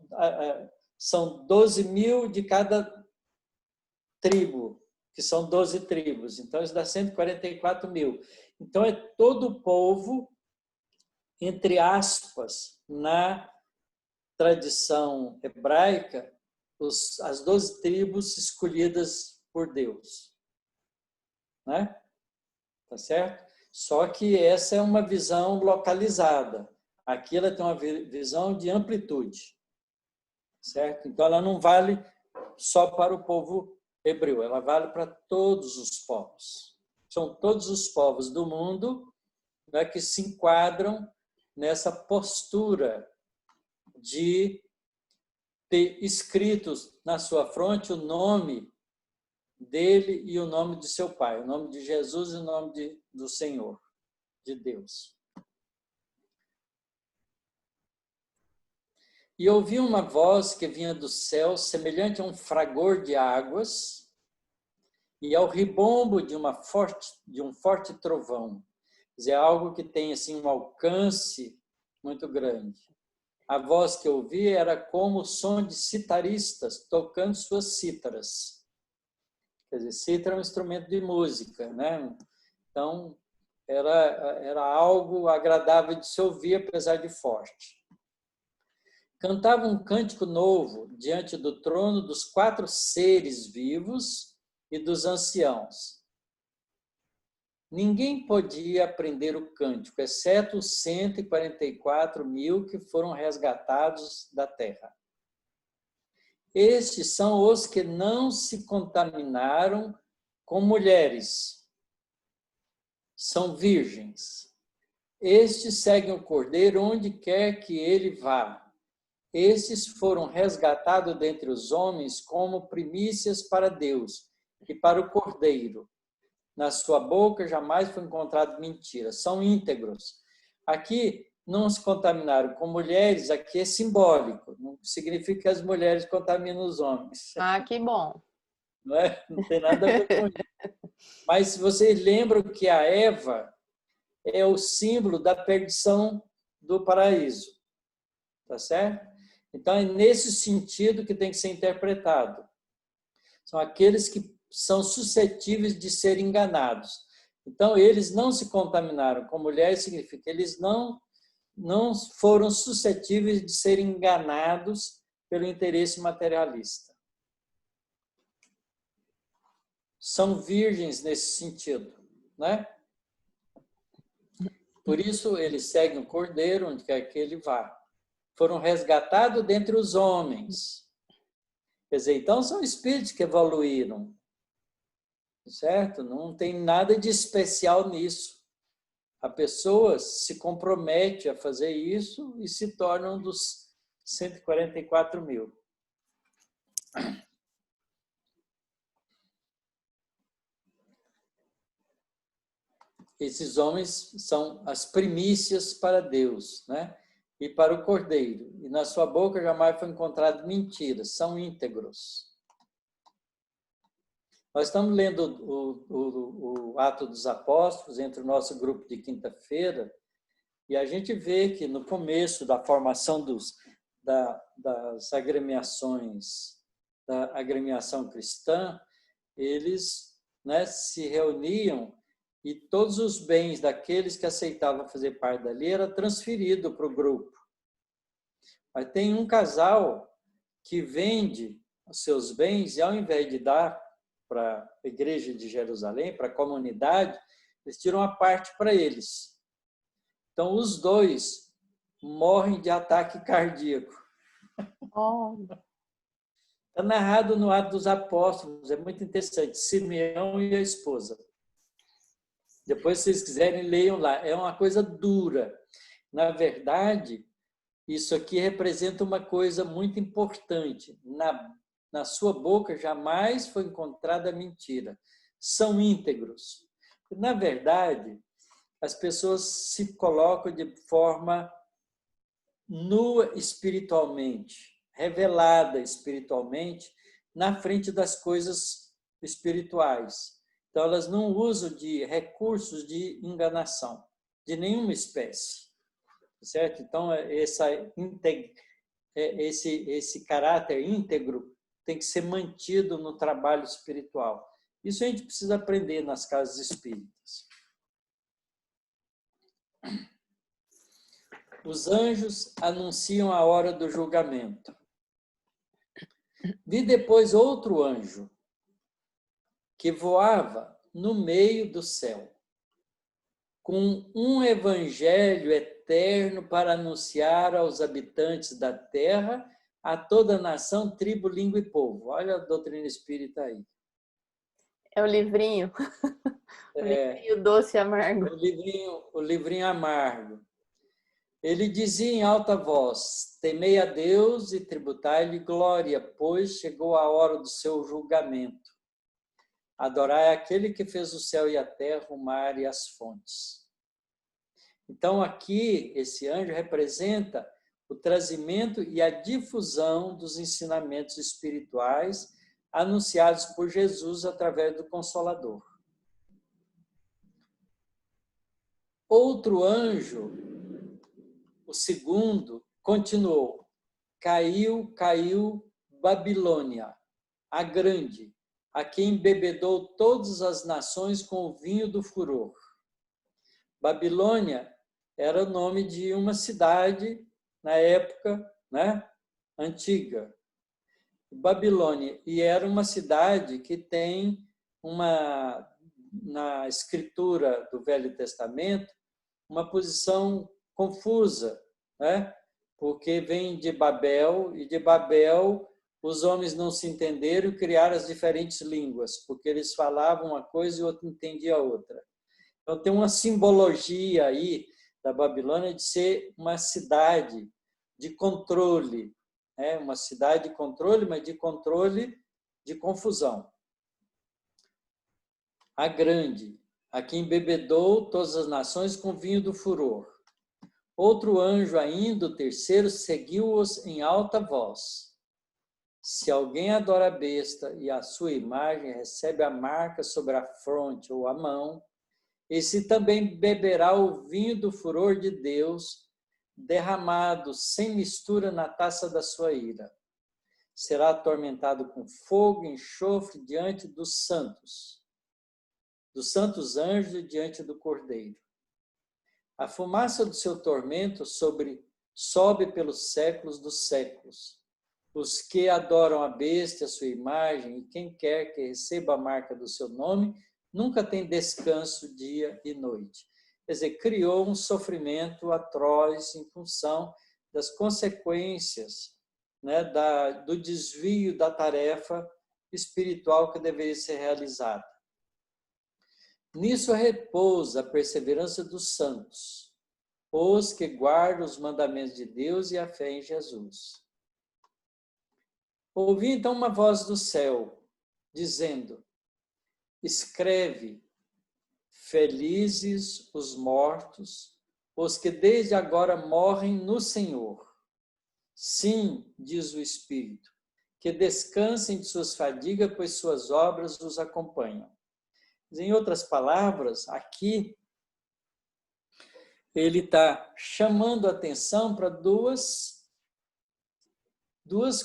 12.000 de cada tribo, que são 12 tribos. Então, isso dá 144.000. Então, é todo o povo, entre aspas, na tradição hebraica, as 12 tribos escolhidas por Deus. Né? Tá certo? Só que essa é uma visão localizada. Aqui ela tem uma visão de amplitude. Certo? Então, ela não vale só para o povo hebreu, ela vale para todos os povos. São todos os povos do mundo, né, que se enquadram nessa postura de ter escritos na sua fronte o nome dele e o nome de seu pai, o nome de Jesus e o nome do Senhor, de Deus. E ouvi uma voz que vinha do céu, semelhante a um fragor de águas, e ao ribombo de um forte trovão. Quer dizer, algo que tem assim, um alcance muito grande. A voz que eu ouvi era como o som de citaristas tocando suas cítaras. Quer dizer, cítara é um instrumento de música, né? Então, era algo agradável de se ouvir, apesar de forte. Cantava um cântico novo diante do trono dos 4 seres vivos e dos anciãos. Ninguém podia aprender o cântico, exceto os 144.000 que foram resgatados da terra. Estes são os que não se contaminaram com mulheres. São virgens. Estes seguem o Cordeiro onde quer que ele vá. Estes foram resgatados dentre os homens como primícias para Deus e para o Cordeiro. Na sua boca jamais foi encontrado mentira. São íntegros. Aqui não se contaminaram com mulheres, aqui é simbólico. Não significa que as mulheres contaminam os homens. Ah, que bom. Não é? Não tem nada a ver com isso. Mas vocês lembram que a Eva é o símbolo da perdição do paraíso. Tá certo? Então, é nesse sentido que tem que ser interpretado. São aqueles que são suscetíveis de ser enganados. Então, eles não se contaminaram com mulheres, significa que eles não foram suscetíveis de ser enganados pelo interesse materialista. São virgens nesse sentido, né? Por isso, eles seguem o Cordeiro, onde quer que ele vá. Foram resgatados dentre os homens. Quer dizer, então são espíritos que evoluíram. Certo? Não tem nada de especial nisso. A pessoa se compromete a fazer isso e se torna um dos 144.000. Esses homens são as primícias para Deus, né? E para o Cordeiro. E na sua boca jamais foi encontrado mentiras, são íntegros. Nós estamos lendo o Atos dos Apóstolos entre o nosso grupo de quinta-feira e a gente vê que no começo da formação das agremiações, da agremiação cristã, eles, né, se reuniam e todos os bens daqueles que aceitavam fazer parte dali era transferido para o grupo. Mas tem um casal que vende os seus bens e ao invés de dar para a igreja de Jerusalém, para a comunidade, eles tiram uma parte para eles. Então, os dois morrem de ataque cardíaco. Está narrado no Atos dos Apóstolos, é muito interessante. Simeão e a esposa. Depois, se vocês quiserem, leiam lá. É uma coisa dura. Na verdade, isso aqui representa uma coisa muito importante. Na sua boca jamais foi encontrada mentira. São íntegros. Na verdade, as pessoas se colocam de forma nua espiritualmente, revelada espiritualmente, na frente das coisas espirituais. Então, elas não usam de recursos de enganação, de nenhuma espécie. Certo? Então, esse caráter íntegro tem que ser mantido no trabalho espiritual. Isso a gente precisa aprender nas casas espíritas. Os anjos anunciam a hora do julgamento. Vi depois outro anjo que voava no meio do céu, com um evangelho eterno para anunciar aos habitantes da terra, a toda nação, tribo, língua e povo. Olha a doutrina espírita aí. É o livrinho. O livrinho doce e amargo. O livrinho amargo. Ele dizia em alta voz: temei a Deus e tributai-lhe glória, pois chegou a hora do seu julgamento. Adorai aquele que fez o céu e a terra, o mar e as fontes. Então, aqui, esse anjo representa o trazimento e a difusão dos ensinamentos espirituais anunciados por Jesus através do Consolador. Outro anjo, o segundo, continuou: caiu Babilônia, a grande, a quem embebedou todas as nações com o vinho do furor. Babilônia era o nome de uma cidade na época, né, antiga. Babilônia, e era uma cidade que tem na escritura do Velho Testamento, uma posição confusa, né? Porque vem de Babel, e de Babel os homens não se entenderam e criaram as diferentes línguas, porque eles falavam uma coisa e o outro entendia a outra. Então tem uma simbologia aí da Babilônia de ser uma cidade de controle, né? Uma cidade de controle, mas de controle de confusão. A grande, a quem embebedou todas as nações com vinho do furor. Outro anjo ainda, o terceiro, seguiu-os em alta voz. Se alguém adora a besta e a sua imagem recebe a marca sobre a fronte ou a mão, esse também beberá o vinho do furor de Deus, derramado sem mistura na taça da sua ira. Será atormentado com fogo e enxofre diante dos santos anjos e diante do Cordeiro. A fumaça do seu tormento sobe pelos séculos dos séculos. Os que adoram a besta, a sua imagem, e quem quer que receba a marca do seu nome, nunca tem descanso dia e noite. Quer dizer, criou um sofrimento atroz em função das consequências, né, do desvio da tarefa espiritual que deveria ser realizada. Nisso repousa a perseverança dos santos, os que guardam os mandamentos de Deus e a fé em Jesus. Ouvi então uma voz do céu, dizendo: escreve, felizes os mortos, os que desde agora morrem no Senhor. Sim, diz o Espírito, que descansem de suas fadigas, pois suas obras os acompanham. Em outras palavras, aqui ele está chamando a atenção para duas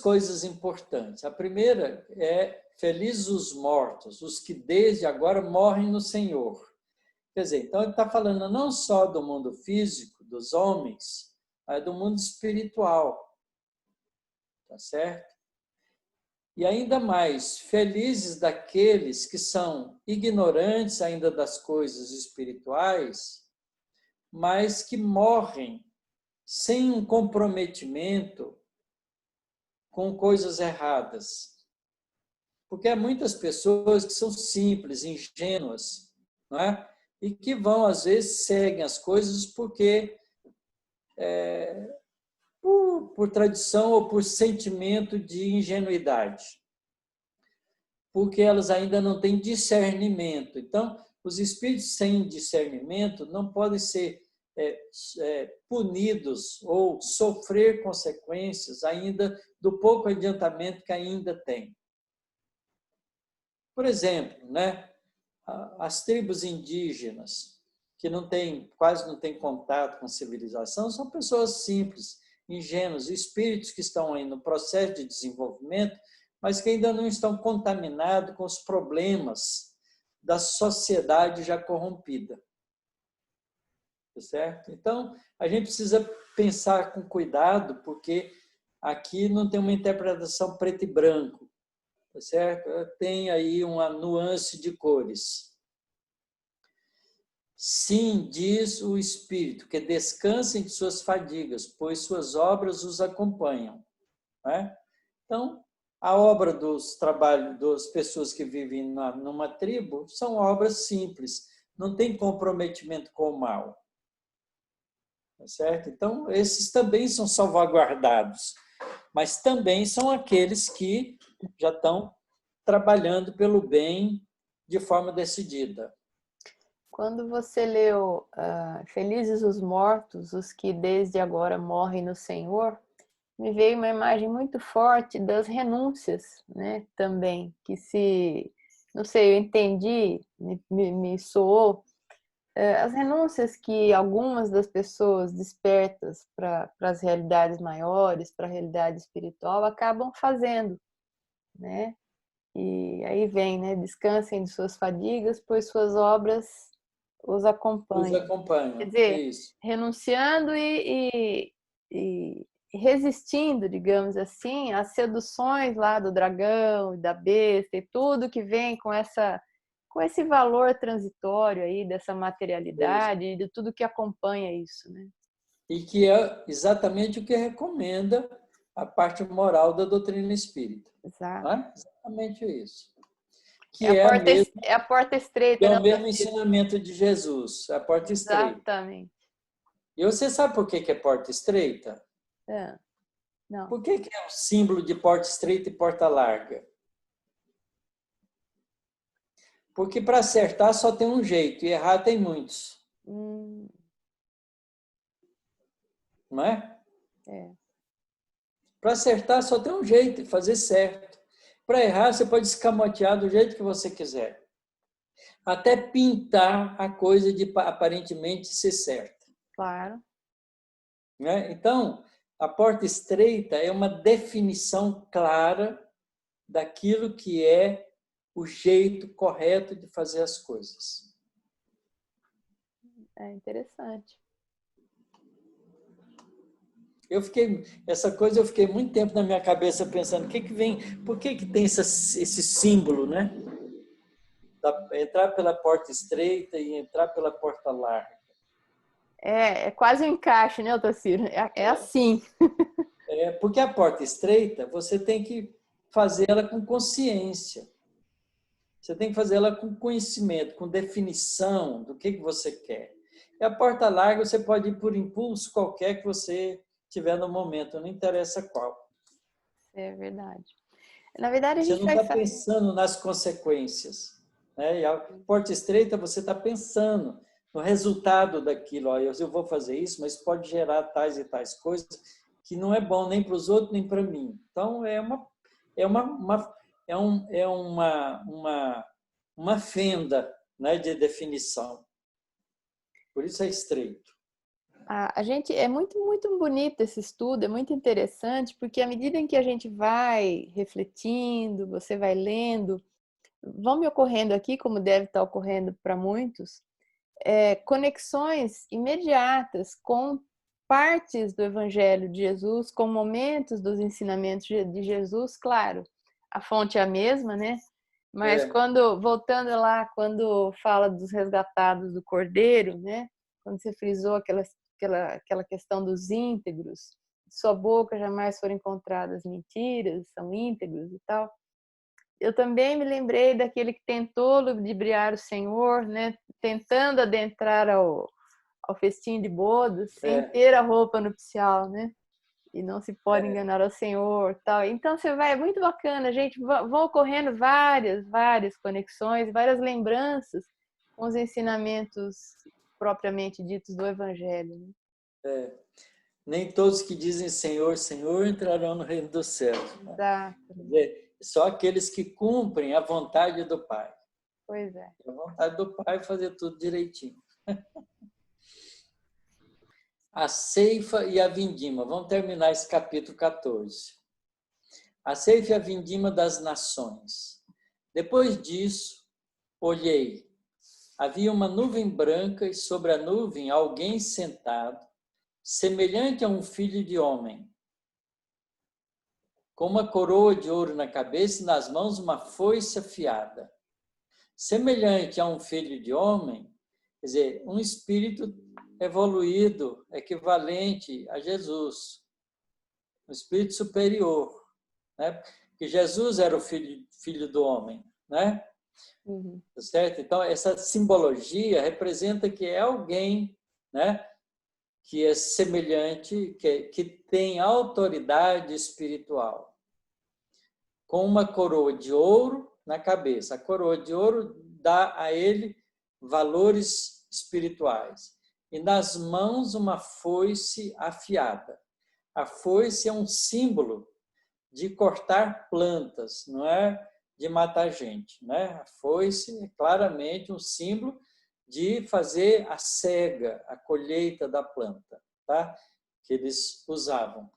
coisas importantes. A primeira é: felizes os mortos, os que desde agora morrem no Senhor. Quer dizer, então ele está falando não só do mundo físico, dos homens, mas do mundo espiritual. Tá certo? E ainda mais, felizes daqueles que são ignorantes ainda das coisas espirituais, mas que morrem sem um comprometimento com coisas erradas. Porque há muitas pessoas que são simples, ingênuas, não é? E que vão, às vezes, seguem as coisas porque por tradição ou por sentimento de ingenuidade, porque elas ainda não têm discernimento. Então, os espíritos sem discernimento não podem ser punidos ou sofrer consequências ainda do pouco adiantamento que ainda têm. Por exemplo, né, as tribos indígenas, que quase não têm contato com civilização, são pessoas simples, ingênuos, espíritos que estão aí no processo de desenvolvimento, mas que ainda não estão contaminados com os problemas da sociedade já corrompida. Certo? Então, a gente precisa pensar com cuidado, porque aqui não tem uma interpretação preto e branco, tá certo? Tem aí uma nuance de cores. Sim, diz o Espírito, que descansem de suas fadigas, pois suas obras os acompanham. Né? Então, a obra dos trabalhos das pessoas que vivem numa tribo são obras simples, não tem comprometimento com o mal. Tá certo? Então, esses também são salvaguardados, mas também são aqueles que já estão trabalhando pelo bem de forma decidida. Quando você leu Felizes os mortos, os que desde agora morrem no Senhor, me veio uma imagem muito forte das renúncias, né? Também, que não sei, eu entendi, me soou, as renúncias que algumas das pessoas despertas para as realidades maiores, para a realidade espiritual, acabam fazendo, né? E aí vem, né? Descansem de suas fadigas, pois suas obras os acompanham. Os acompanham, Quer dizer, isso. renunciando e resistindo, digamos assim, às seduções lá do dragão, da besta e tudo que vem com esse valor transitório aí dessa materialidade e de tudo que acompanha isso, né? E que é exatamente o que recomenda a parte moral da doutrina espírita. Exato. Não é? Exatamente isso. Que é a porta estreita, é né? o mesmo ensinamento de Jesus, a porta estreita. Exatamente. E você sabe por que é porta estreita? Não. Por que é o símbolo de porta estreita e porta larga? Porque para acertar só tem um jeito e errar tem muitos. Não é? Para acertar só tem um jeito, fazer certo. Para errar, você pode escamotear do jeito que você quiser. Até pintar a coisa de aparentemente ser certa. Claro. Né? Então, a porta estreita é uma definição clara daquilo que é o jeito correto de fazer as coisas. É interessante. Essa coisa eu fiquei muito tempo na minha cabeça pensando, por que tem esse símbolo, né? Entrar pela porta estreita e entrar pela porta larga. É quase um encaixe, né, Otacílio? É assim. Porque a porta estreita, você tem que fazê-la com consciência. Você tem que fazê-la com conhecimento, com definição do que você quer. E a porta larga, você pode ir por impulso qualquer que você tiver no momento, não interessa qual. É verdade. Na verdade, a gente não está pensando nas consequências. Né? E a porta estreita, você está pensando no resultado daquilo. Ó, eu vou fazer isso, mas pode gerar tais e tais coisas que não é bom nem para os outros, nem para mim. Então, é uma fenda, né, de definição. Por isso é estreito. A gente é muito bonito esse estudo, é muito interessante, porque à medida em que a gente vai refletindo, você vai lendo, vão me ocorrendo aqui, como deve estar ocorrendo para muitos, conexões imediatas com partes do Evangelho de Jesus, com momentos dos ensinamentos de Jesus, claro, a fonte é a mesma, né? Mas voltando lá, quando fala dos resgatados do Cordeiro, né? quando você frisou aquela questão dos íntegros, de sua boca jamais foram encontradas mentiras, são íntegros e tal. Eu também me lembrei daquele que tentou ludibriar o Senhor, né? Tentando adentrar ao festim de bodas, sem ter a roupa nupcial, né? E não se pode enganar ao Senhor, tal. Então você vai, é muito bacana, gente, vão ocorrendo várias conexões, várias lembranças com os ensinamentos propriamente ditos do Evangelho. Né? Nem todos que dizem Senhor, Senhor entrarão no reino dos céus. Exato. Só aqueles que cumprem a vontade do Pai. Pois é. A vontade do Pai é fazer tudo direitinho. A ceifa e a vindima. Vamos terminar esse capítulo 14. A ceifa e a vindima das nações. Depois disso, olhei. Havia uma nuvem branca e sobre a nuvem alguém sentado, semelhante a um filho de homem, com uma coroa de ouro na cabeça e nas mãos uma foice afiada. Semelhante a um filho de homem, quer dizer, um espírito evoluído, equivalente a Jesus, um espírito superior, né? Porque Jesus era o filho do homem, né? Certo? Então, essa simbologia representa que é alguém, né, que é semelhante, que tem autoridade espiritual, com uma coroa de ouro na cabeça. A coroa de ouro dá a ele valores espirituais. E nas mãos uma foice afiada. A foice é um símbolo de cortar plantas, não é de matar gente, né? A foice é claramente um símbolo de fazer a cega, a colheita da planta, tá? Que eles usavam.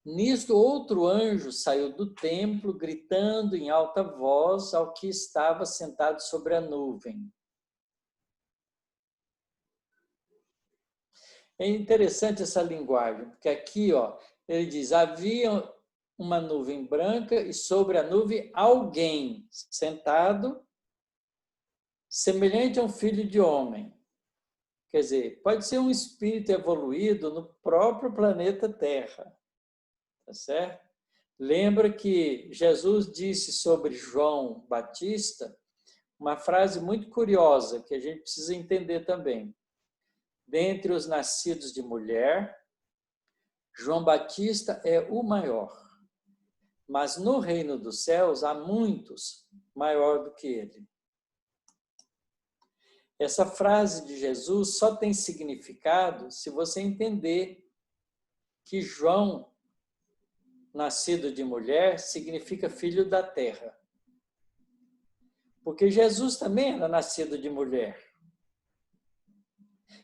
Nisto, outro anjo saiu do templo, gritando em alta voz ao que estava sentado sobre a nuvem. É interessante essa linguagem, porque aqui, ó, ele diz, havia uma nuvem branca e sobre a nuvem alguém sentado, semelhante a um filho de homem. Quer dizer, pode ser um espírito evoluído no próprio planeta Terra. Tá certo? Lembra que Jesus disse sobre João Batista uma frase muito curiosa que a gente precisa entender também. Dentre os nascidos de mulher, João Batista é o maior. Mas no reino dos céus há muitos maior do que ele. Essa frase de Jesus só tem significado se você entender que João, nascido de mulher, significa filho da terra. Porque Jesus também era nascido de mulher.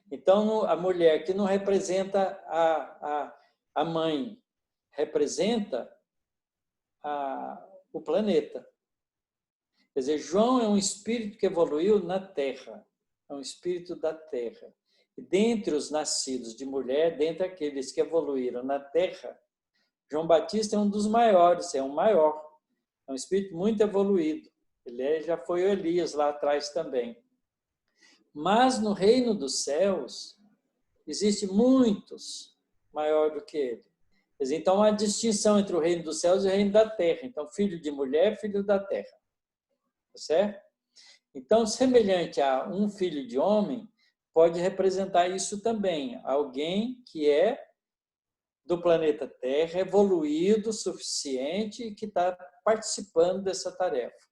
Então, a mulher que não representa a mãe, representa o planeta. Quer dizer, João é um espírito que evoluiu na terra. É um espírito da terra. E dentre os nascidos de mulher, dentre aqueles que evoluíram na terra, João Batista é um dos maiores, é um maior. É um espírito muito evoluído. Ele já foi o Elias lá atrás também. Mas no reino dos céus, existem muitos maior do que ele. Então, há distinção entre o reino dos céus e o reino da terra. Então, filho de mulher, filho da terra. Tá certo? Então, semelhante a um filho de homem, pode representar isso também. Alguém que é do planeta Terra, evoluído o suficiente e que está participando dessa tarefa.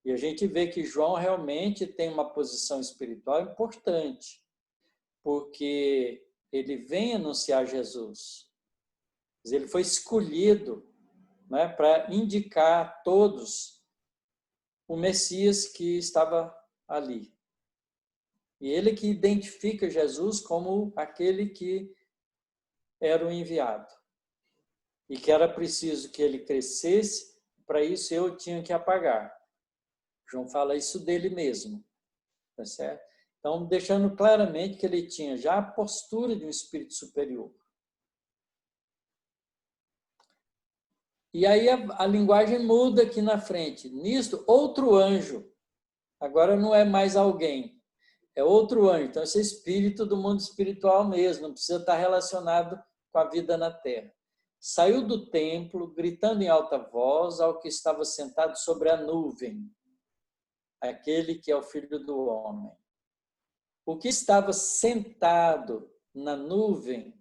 E a gente vê que João realmente tem uma posição espiritual importante, porque ele vem anunciar Jesus. Ele foi escolhido, né, para indicar a todos o Messias que estava ali. E ele que identifica Jesus como aquele que era o enviado. E que era preciso que ele crescesse, para isso eu tinha que apagar. João fala isso dele mesmo, tá certo? Então, deixando claramente que ele tinha já a postura de um espírito superior. E aí a linguagem muda aqui na frente. Nisto, outro anjo, agora não é mais alguém, É outro anjo. Então, esse é espírito do mundo espiritual mesmo, não precisa estar relacionado com a vida na terra. Saiu do templo, gritando em alta voz ao que estava sentado sobre a nuvem, aquele que é o Filho do Homem. O que estava sentado na nuvem,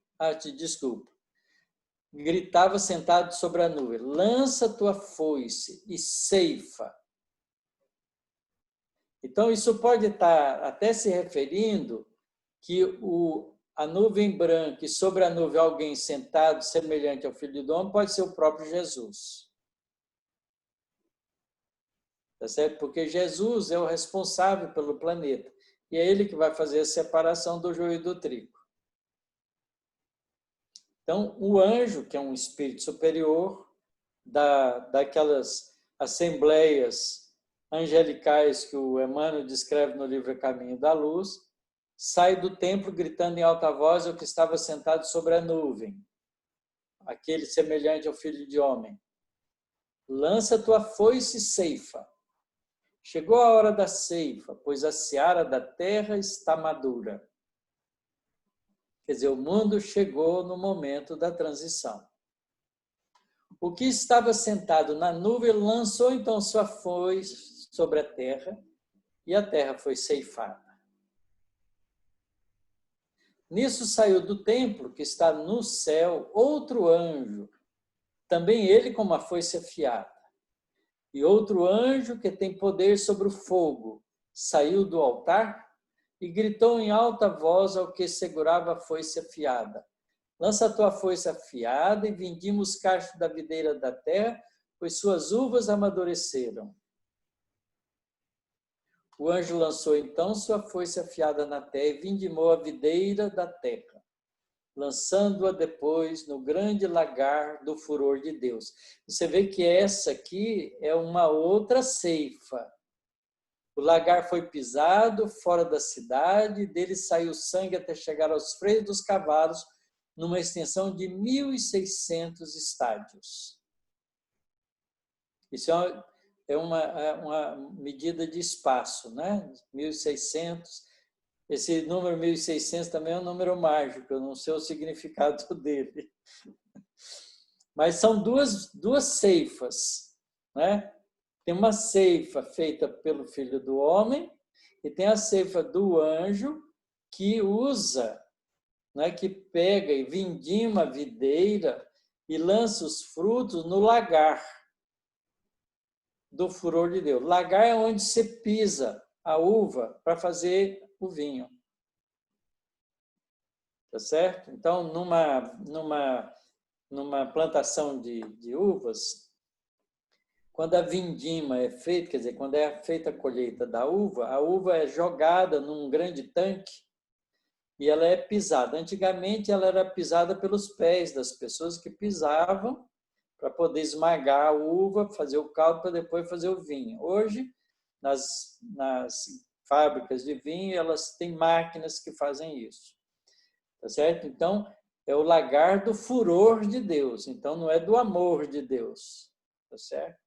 desculpa, gritava sentado sobre a nuvem: lança tua foice e ceifa. Então, isso pode estar até se referindo que a nuvem branca e sobre a nuvem alguém sentado semelhante ao Filho do Homem pode ser o próprio Jesus. Tá certo? Porque Jesus é o responsável pelo planeta. E é ele que vai fazer a separação do joio e do trigo. Então, o anjo, que é um espírito superior, daquelas assembleias angelicais que o Emmanuel descreve no livro Caminho da Luz, sai do templo gritando em alta voz ao que estava sentado sobre a nuvem, aquele semelhante ao Filho de Homem: lança tua foice e ceifa. Chegou a hora da ceifa, pois a seara da terra está madura. Quer dizer, o mundo chegou no momento da transição. O que estava sentado na nuvem lançou então sua foice sobre a terra, e a terra foi ceifada. Nisso saiu do templo, que está no céu, outro anjo, também ele com uma foice afiada. E outro anjo, que tem poder sobre o fogo, saiu do altar e gritou em alta voz ao que segurava a foice afiada: lança a tua foice afiada e vindima os cachos da videira da terra, pois suas uvas amadureceram. O anjo lançou então sua foice afiada na terra e vindimou a videira da terra, lançando-a depois no grande lagar do furor de Deus. Você vê que essa aqui é uma outra ceifa. O lagar foi pisado fora da cidade, dele saiu sangue até chegar aos freios dos cavalos, numa extensão de 1.600 estádios. Isso é uma medida de espaço, né? 1.600. Esse número 1.600 também é um número mágico, eu não sei o significado dele. Mas são duas ceifas, né? Tem uma ceifa feita pelo Filho do Homem e tem a ceifa do anjo que usa, né, que pega e vindima a videira e lança os frutos no lagar do furor de Deus. Lagar é onde se pisa a uva para fazer o vinho. Tá certo? Então, numa plantação de uvas, quando a vindima é feita, quer dizer, quando é feita a colheita da uva, a uva é jogada num grande tanque e ela é pisada. Antigamente, ela era pisada pelos pés das pessoas que pisavam para poder esmagar a uva, fazer o caldo para depois fazer o vinho. Hoje, nas fábricas de vinho, elas têm máquinas que fazem isso. Tá certo? Então, é o lagar do furor de Deus. Então, não é do amor de Deus. Tá certo?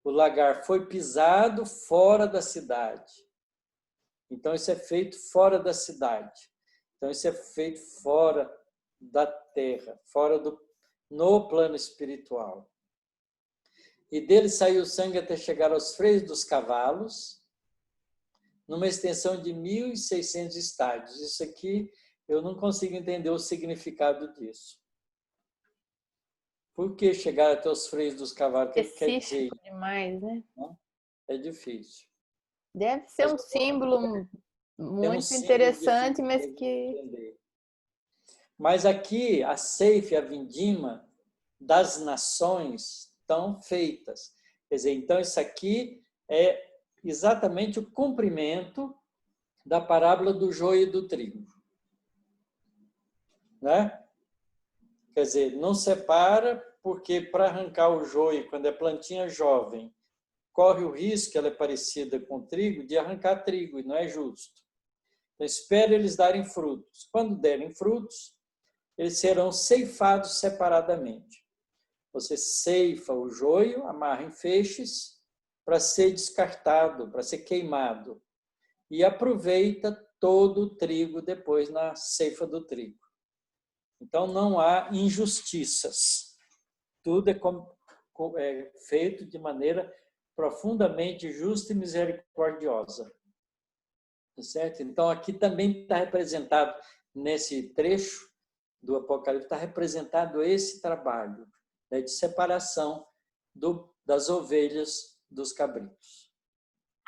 O lagar foi pisado fora da cidade. Então, isso é feito fora da cidade. Então, isso é feito fora da terra, no plano espiritual. E dele saiu sangue até chegar aos freios dos cavalos, numa extensão de 1.600 estádios. Isso aqui, eu não consigo entender o significado disso. Por que chegar até os freios dos cavalos? O que quer dizer? Demais, né? É difícil. Deve ser um símbolo muito interessante, mas que... entender. Mas aqui, a ceifa e a vindima das nações estão feitas. Quer dizer, então isso aqui é exatamente o cumprimento da parábola do joio e do trigo. Né? Quer dizer, não separa, porque para arrancar o joio, quando é plantinha jovem, corre o risco, ela é parecida com trigo, de arrancar trigo, e não é justo. Então, espere eles darem frutos. Quando derem frutos, eles serão ceifados separadamente. Você ceifa o joio, amarra em feixes, para ser descartado, para ser queimado. e aproveita todo o trigo depois na ceifa do trigo. Então, não há injustiças. Tudo é feito de maneira profundamente justa e misericordiosa. Tá certo? Então, aqui também está representado, nesse trecho do Apocalipse, está representado esse trabalho, né, de separação das ovelhas dos cabritos.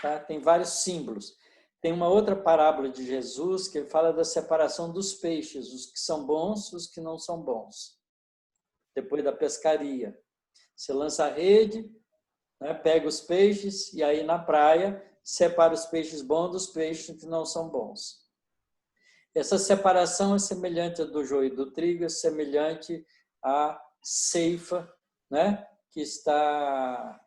Tá? Tem vários símbolos. Tem uma outra parábola de Jesus que ele fala da separação dos peixes, os que são bons, os que não são bons. Depois da pescaria. Você lança a rede, né, pega os peixes e aí na praia separa os peixes bons dos peixes que não são bons. Essa separação é semelhante à do joio e do trigo, é semelhante à ceifa, né, que está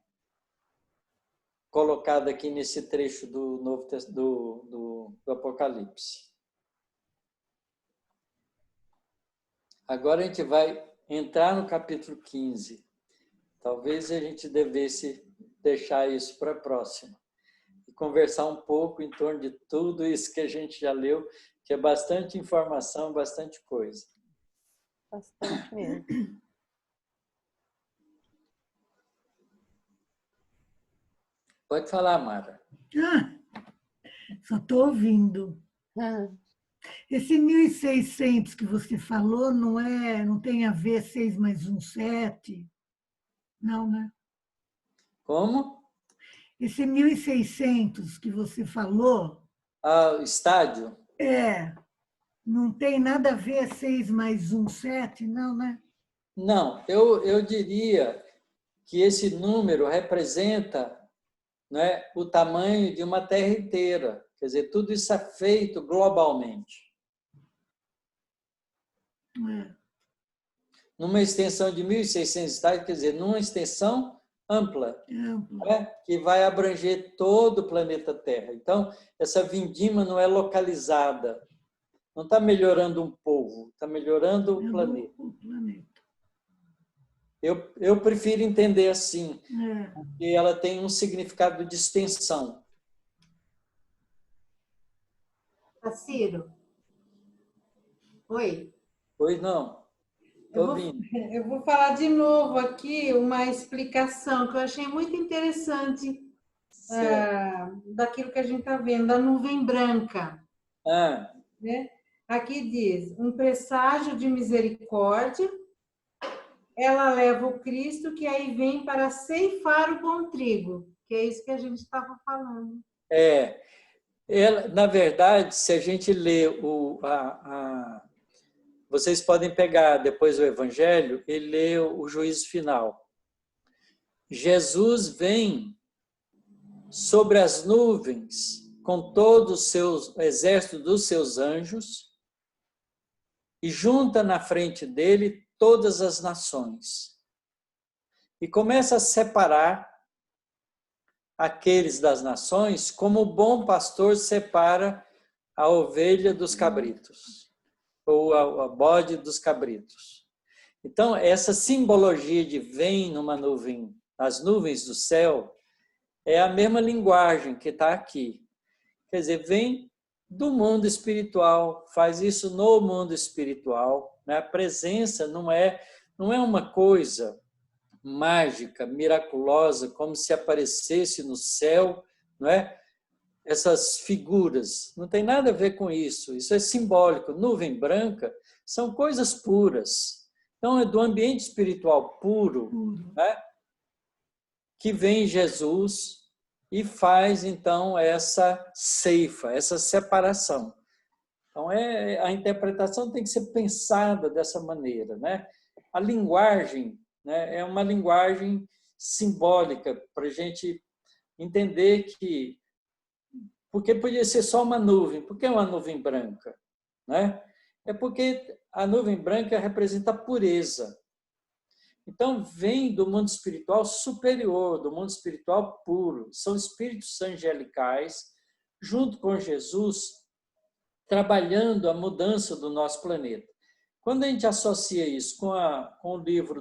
colocada aqui nesse trecho do Novo do Apocalipse. Agora a gente vai entrar no capítulo 15. Talvez a gente devesse deixar isso para a próxima e conversar um pouco em torno de tudo isso que a gente já leu, que é bastante informação, bastante coisa. Bastante mesmo. Pode falar, Mara. Só estou ouvindo. Esse 1.600 que você falou não tem a ver 6 mais 1, 7? Não, né? Como? Esse 1.600 que você falou... O estádio? Não tem nada a ver 6 mais 1, 7, não, né? Não, eu diria que esse número representa, né, o tamanho de uma terra inteira. Quer dizer, tudo isso é feito globalmente. Numa extensão de 1.600 estádios, quer dizer, numa extensão ampla, né, que vai abranger todo o planeta Terra. Então, essa vindima não é localizada. Não está melhorando um povo, está melhorando o planeta. Eu prefiro entender assim, porque ela tem um significado de extensão. Ciro? Oi? Pois não. Eu vou falar de novo aqui uma explicação que eu achei muito interessante daquilo que a gente está vendo, da nuvem branca. Né? Aqui diz, um presságio de misericórdia, ela leva o Cristo que aí vem para ceifar o bom trigo, que é isso que a gente estava falando. Na verdade, se a gente lê vocês podem pegar depois o Evangelho e ler o juízo final. Jesus vem sobre as nuvens com todo o seu exército dos seus anjos e junta na frente dele todas as nações. E começa a separar aqueles das nações como o bom pastor separa a ovelha dos cabritos, ou a bode dos cabritos. Então, essa simbologia de vem numa nuvem, as nuvens do céu, é a mesma linguagem que está aqui. Quer dizer, vem do mundo espiritual, faz isso no mundo espiritual. Né? A presença não é uma coisa mágica, miraculosa, como se aparecesse no céu, não é? Essas figuras. Não tem nada a ver com isso. Isso é simbólico. Nuvem branca são coisas puras. Então, é do ambiente espiritual puro, né? Que vem Jesus e faz, então, essa ceifa, essa separação. Então, a interpretação tem que ser pensada dessa maneira, né? A linguagem, né, é uma linguagem simbólica para a gente entender que... Porque podia ser só uma nuvem. Por que uma nuvem branca? Né? É porque a nuvem branca representa a pureza. Então, vem do mundo espiritual superior, do mundo espiritual puro. São espíritos angelicais, junto com Jesus, trabalhando a mudança do nosso planeta. Quando a gente associa isso com o livro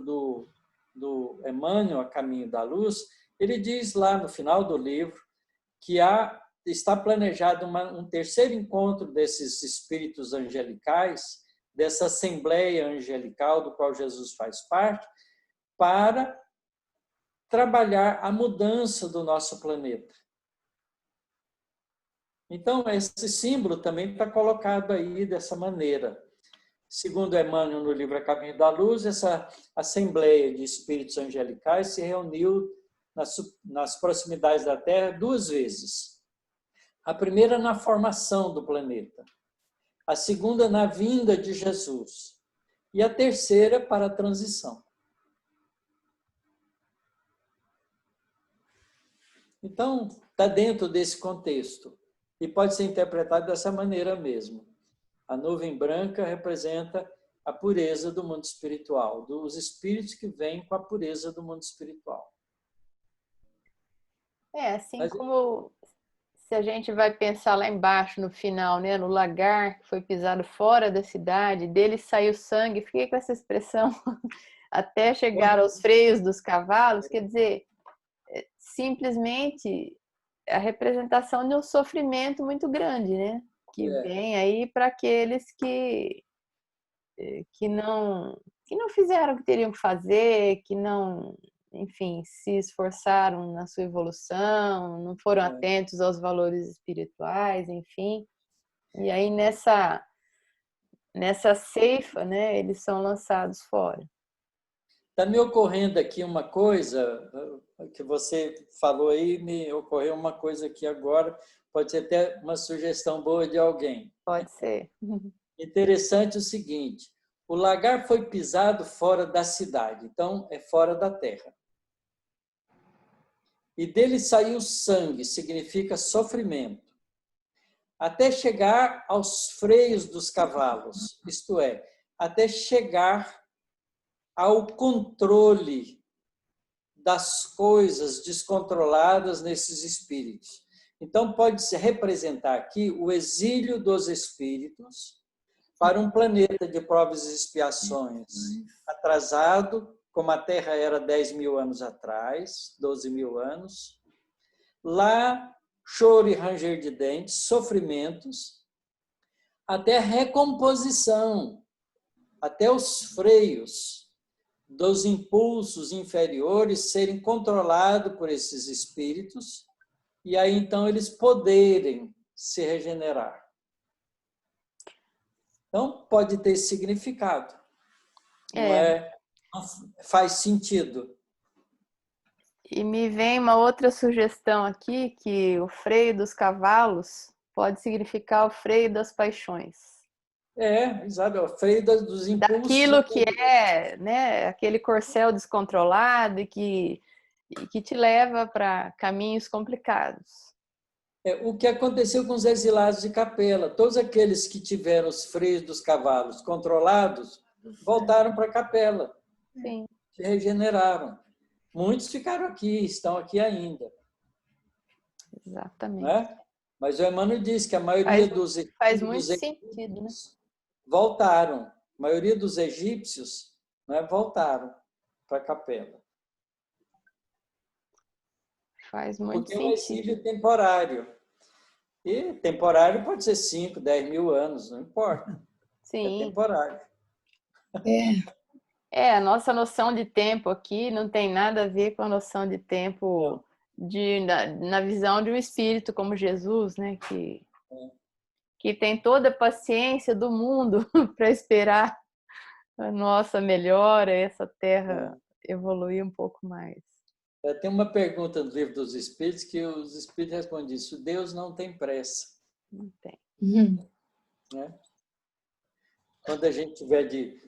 do Emmanuel, A Caminho da Luz, ele diz lá no final do livro que há está planejado um terceiro encontro desses espíritos angelicais, dessa assembleia angelical do qual Jesus faz parte, para trabalhar a mudança do nosso planeta. Então, esse símbolo também está colocado aí dessa maneira. Segundo Emmanuel, no livro A Caminho da Luz, essa assembleia de espíritos angelicais se reuniu nas proximidades da Terra 2 vezes. A primeira na formação do planeta, a segunda na vinda de Jesus e a terceira para a transição. Então, está dentro desse contexto e pode ser interpretado dessa maneira mesmo. A nuvem branca representa a pureza do mundo espiritual, dos espíritos que vêm com a pureza do mundo espiritual. Assim como se a gente vai pensar lá embaixo no final, né, no lagar que foi pisado fora da cidade, dele saiu sangue, fiquei com essa expressão, até chegar aos freios dos cavalos, quer dizer, simplesmente a representação de um sofrimento muito grande, né? Que vem aí para aqueles que não fizeram o que teriam que fazer, que não, enfim, se esforçaram na sua evolução, não foram atentos aos valores espirituais, enfim. E aí nessa ceifa, né, eles são lançados fora. Está me ocorrendo aqui uma coisa que você falou aí, me ocorreu uma coisa aqui agora, pode ser até uma sugestão boa de alguém. Pode ser. Interessante o seguinte, o lagar foi pisado fora da cidade, então é fora da terra. E dele saiu sangue, significa sofrimento, até chegar aos freios dos cavalos, isto é, até chegar ao controle das coisas descontroladas nesses espíritos. Então, pode-se representar aqui o exílio dos espíritos para um planeta de provas e expiações atrasado, como a Terra era 10 mil anos atrás, 12 mil anos. Lá, choro e ranger de dentes, sofrimentos, até a recomposição, até os freios dos impulsos inferiores serem controlados por esses espíritos e aí então eles poderem se regenerar. Então pode ter significado, não faz sentido. E me vem uma outra sugestão aqui, que o freio dos cavalos pode significar o freio das paixões. Exato, o freio dos impulsos. Daquilo que é, né, aquele corcel descontrolado e que te leva para caminhos complicados. O que aconteceu com os exilados de Capela, todos aqueles que tiveram os freios dos cavalos controlados, voltaram para Capela. Sim. Se regeneraram. Muitos ficaram aqui, estão aqui ainda. Exatamente. Né? Mas o Emmanuel diz que a maioria faz muito sentido, né? Voltaram. A maioria dos egípcios, né, voltaram para a Capela. Faz muito Porque sentido. é um exílio temporário. E temporário pode ser 5, 10 mil anos, não importa. Sim. É temporário. A nossa noção de tempo aqui não tem nada a ver com a noção de tempo na visão de um espírito como Jesus, né? Que tem toda a paciência do mundo para esperar a nossa melhora, essa terra evoluir um pouco mais. Tem uma pergunta no Livro dos Espíritos que os Espíritos respondem isso: Deus não tem pressa. Não tem. Né? Quando a gente tiver de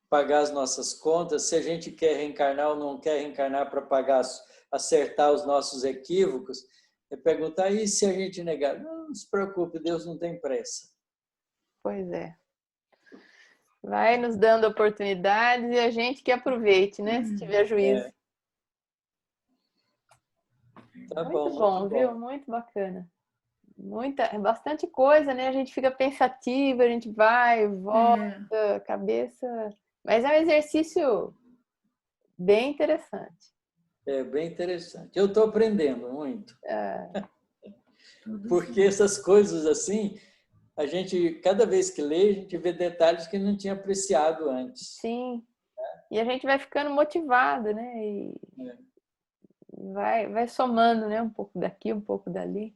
pagar as nossas contas, se a gente quer reencarnar ou não quer reencarnar para acertar os nossos equívocos, é perguntar, e se a gente negar? Não se preocupe, Deus não tem pressa. Pois é. Vai nos dando oportunidades e a gente que aproveite, né? Se tiver juízo. Tá muito bom, viu? Muito bacana. Bastante coisa, né? A gente fica pensativa, a gente vai, volta, cabeça... Mas é um exercício bem interessante. Bem interessante. Eu estou aprendendo muito. Porque essas coisas assim, a gente, cada vez que lê, a gente vê detalhes que não tinha apreciado antes. Sim. E a gente vai ficando motivado, né? E vai somando, né? Um pouco daqui, um pouco dali.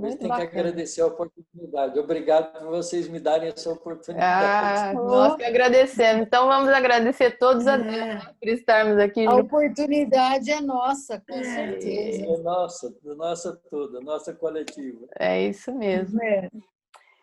A gente tem que agradecer a oportunidade. Obrigado por vocês me darem essa oportunidade. Nós que agradecemos. Então, vamos agradecer todos a Deus, né, por estarmos aqui. A oportunidade é nossa, com certeza. É nossa, nossa toda, nossa coletiva. É isso mesmo.